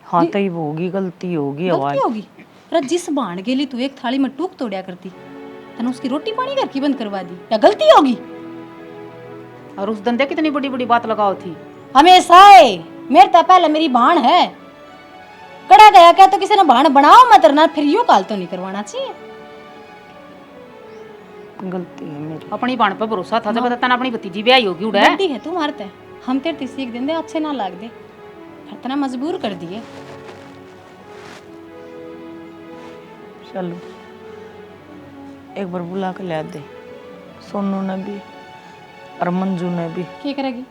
हाँ तो वो होगी, गलती होगी गलती होगी। पर जिस बाण के लिए तू एक थाली में टूक तोड़िया करती, तने उसकी रोटी पानी घर की बंद करवा दी, या गलती होगी? और उस धंधे कितनी बड़ी बड़ी बात लगाओ थी। हमेशा है मेरे तो पहले मेरी भाण है, कड़ा गया क्या तो किसी ने भाण बनाओ मत ना, फिर यूं काल तो नहीं करवाना चाहिए। गलती है मेरी। अपनी बाण पर भरोसा था, जब तना अपनी भतीजी ब्याही होगी उड़े। गलती है तू मारते, हम तेरे सीख देंगे अच्छे ना लाग दे, फिर तना मजबूर कर दिए। चलो एक बार बुला के ला दे, सोनू ने भी और मंजू ने भी। क्या करेगी?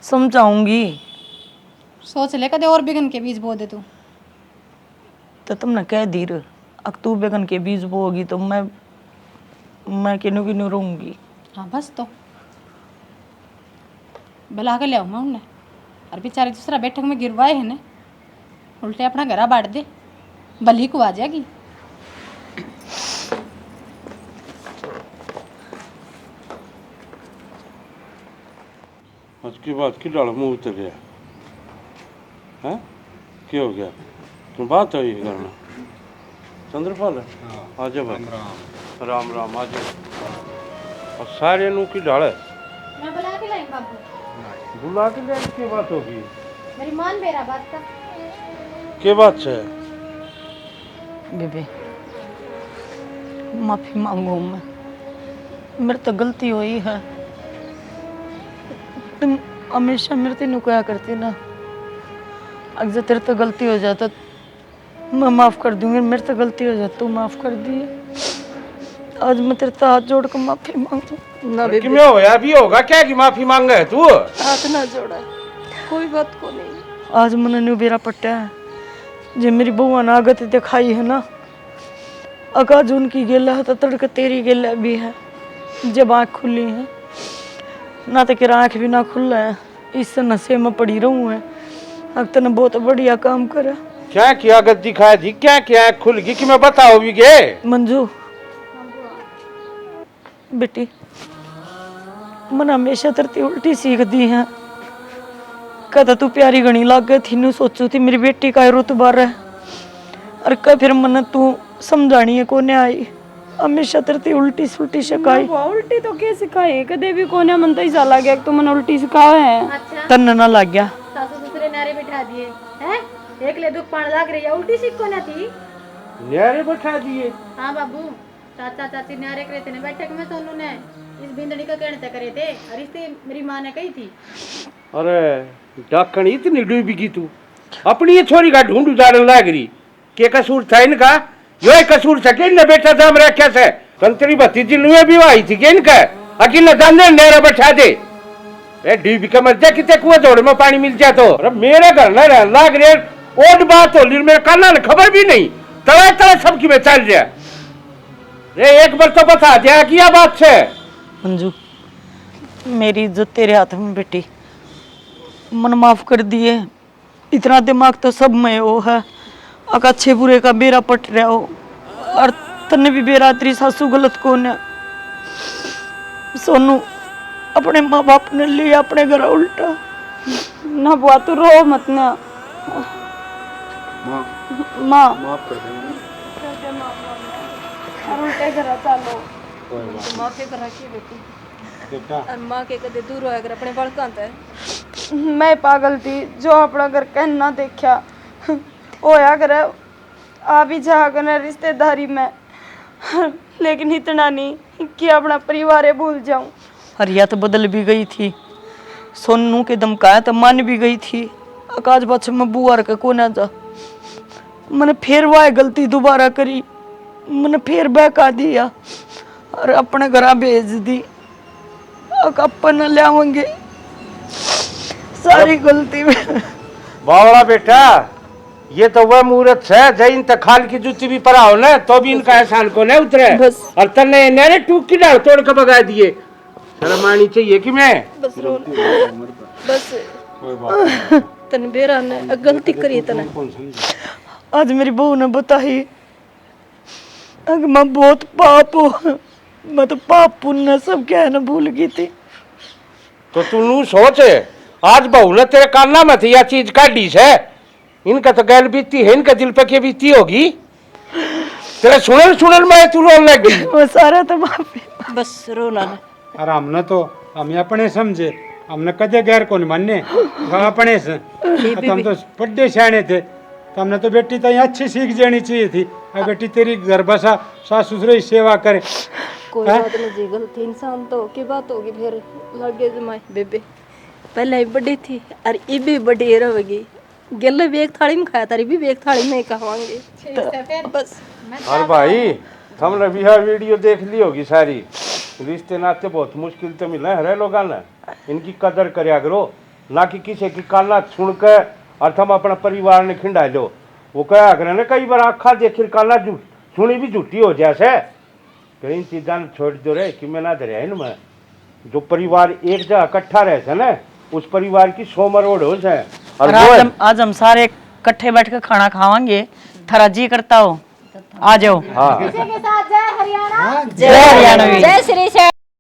समझाऊंगी। सोच ले कदे और बिगन के बीज बो दे तू। तो तुमने कह दी रे, अब तू बेगन के बीज बोगी तो मैं किन्नू किन्नू रहूंगी। हाँ बस तो बुला के ले आऊँ मैं उन्हें, और बेचारी दूसरा बैठक में गिरवाए है ना, उल्टे अपना घरा बांट दे, बली को आ जाएगी। उसके बाद की डाल मुँह उतर गया है, क्या हो गया? तुम बात है ये करना चंद्रपाल आ जा भाई। राम राम आ जा। और सारे नू की डाल है, मैं बुला के लाई बाबू। बुला के ले की बात होगी? मेरी मान बेरा बात का के बात है? बेबे माफी मांगू मैं, मेरे तो गलती हुई है। तुम हमेशा मेरे तेनू क्या करती ना, अगर तेरे तो गलती हो जाता मैं माफ़ कर दूंगी, मेरे तो गलती हो जाती तू माफ़ कर दी। आज मैं तेरे हाथ जोड़ कर माफ़ी मांगू ना बेबे। किमें होया भी होगा क्या कि माफी मांगे है तू? हाथ ना जोड़ा, कोई बात को नहीं। आज मैंने न्यू बेरा पट्टा है, जो मेरी बुआ ने आगत दिखाई है ना, अगाज उनकी गेला है तो तड़के तेरी गेला भी है। जब आँख खुली है ना तो तेरा आँख भी ना खुल है, इस नशे में पड़ी रहूँ है। अब तने बहुत बढ़िया काम करा। क्या किया गद दिखाया थी, क्या क्या खुल गई कि मैं बताओ भी गे? मंजू बेटी मन हमेशा तरती उल्टी सीख दी है, कहता तू प्यारी घनी लागे थी, नु सोचू थी मेरी बेटी का रुतबा है, और कह फिर मन तू समझानी है कोने आई, हमेशा तरती उल्टी सुल्टी सिखाई। उल्टी तो क्या सिखाई, कदे भी कोने मन तो ही चला गया, तो मन उल्टी सिखावे है। तन ना लग गया। सासू बिठा दिए हैं? एक ले दुख पाण लाग रही है, उल्टी सिक्को ना थी। न्यारे बैठा दिए। हाँ बाबू, चाचा चाची न्यारे करे थे बैठक में सोनू ने इस बिंदनी का कहने करे थे, और इससे मेरी माँ ने कही थी। अरे डाकण इतनी डूबी की तू अपनी ये छोरी का ढूंढ उजाड़न लाग रही। के कसूर था इनका? यो ही कसूर था कि इनने बेटा था मेरा क्या से कंतरी भतीजी नुए भी आई थी कि इनका अकेले जाने नेरा बैठा दे। ए डूबी के मर जा कितने कुएं जोड़ में पानी मिल जाए तो। अरे मेरे घर न रहने लाग रहे ओड बात हो ली मेरे काना ने खबर भी नहीं तरह तरह सबकी में चल रहा। रे एक बार तो बता दिया क्या बात से। मंजू मेरी इज्जत तेरे हाथ में बेटी, मन माफ कर दिए। इतना दिमाग तो सब में वो है, अगर अच्छे बुरे का बेरा पट रहा हो, और तने भी बेरा तेरी सासू गलत कौन है। सोनू अपने माँ बाप ने लिया अपने घर उल्टा ना बुआ, तू रो मत ना माँ माफ कर देंगे। उल्टे घर चलो माँ के घर की बेटी बेटा और माँ के कदे दूर होया कर अपने बड़का है। मैं पागल थी जो अपना घर कहना देखा होया करे आ भी जा कर रिश्तेदारी में, लेकिन इतना नहीं कि अपना परिवार है भूल जाऊं। हरिया तो बदल भी गई थी, सोनू के धमकाया तो मान भी गई थी। आकाश बच्चे में बुआर के कोना जा मैंने फिर वह गलती दोबारा करी, मैंने फिर बहका दिया और अपने घर भेज दी। अपन लाओगे सारी गलती में। बावड़ा बेटा ये तो वह मुहूर्त है जैन तक खाल की जूती भी पराओ ना तो भी इनका एहसान को नहीं उतरे। बस। और तन्ने नेरे टूक की डाल तोड़ के भगा दिए। शर्म आनी चाहिए कि मैं बस रो बस तन बेरा ने गलती करी तने। आज मेरी बहू ने बताई अगर मैं बहुत पाप हूँ, मैं तो पाप पुण्य सब क्या है ना भूल गई थी। तो तू नू सोच आज बहू ने तेरे कान्ना में थी या चीज काटी है। इनका तो गैल बीती है, इनका दिल पे क्या बीती होगी। तेरे सुनल सुनल में तू रोने लग गई। वो सारा तो माफी। बस रोना ना और हमने तो हम अपने समझे, हमने कदे गैर को नहीं मानने अपने से। तो हम तो बड़े सियाने थे, तो हमने तो बेटी तो अच्छी सीख जानी चाहिए थी। अब बेटी तेरी घर बसा सास ससुर की सेवा करे। कोई बात नहीं जी, गलती इंसान तो की बात होगी फिर लगे जमाए। बेबे पहले ही बड़ी थी और ये भी बड़ी रहेगी। गले भी एक थाली में खाया तारी भी एक थाली में खावांगे बस। और भाई हमने भी वीडियो देख ली होगी सारी। रिश्ते नाते बहुत मुश्किल तो मिले है लोगों ने, इनकी कदर करया करो ना कि किसी की काना सुन के और तुम अपना परिवार ने खिंडा लो। वो कहा करे ना कई बार आखा देखिर काना सुनी भी झूठी हो जैसे। इन चीज़ा छोड़ दो रे कि मैं ना धरे इनमें जो परिवार एक जगह इकट्ठा रहे ना उस परिवार की 100 मरोड़ हो जाए। और आज हम सारे इकट्ठे बैठ कर खाना खावांगे, थारा जी करता हो आ जाओ। हाँ के साथ जय हरियाणा जय हरियाणा। जय श्री श्याम।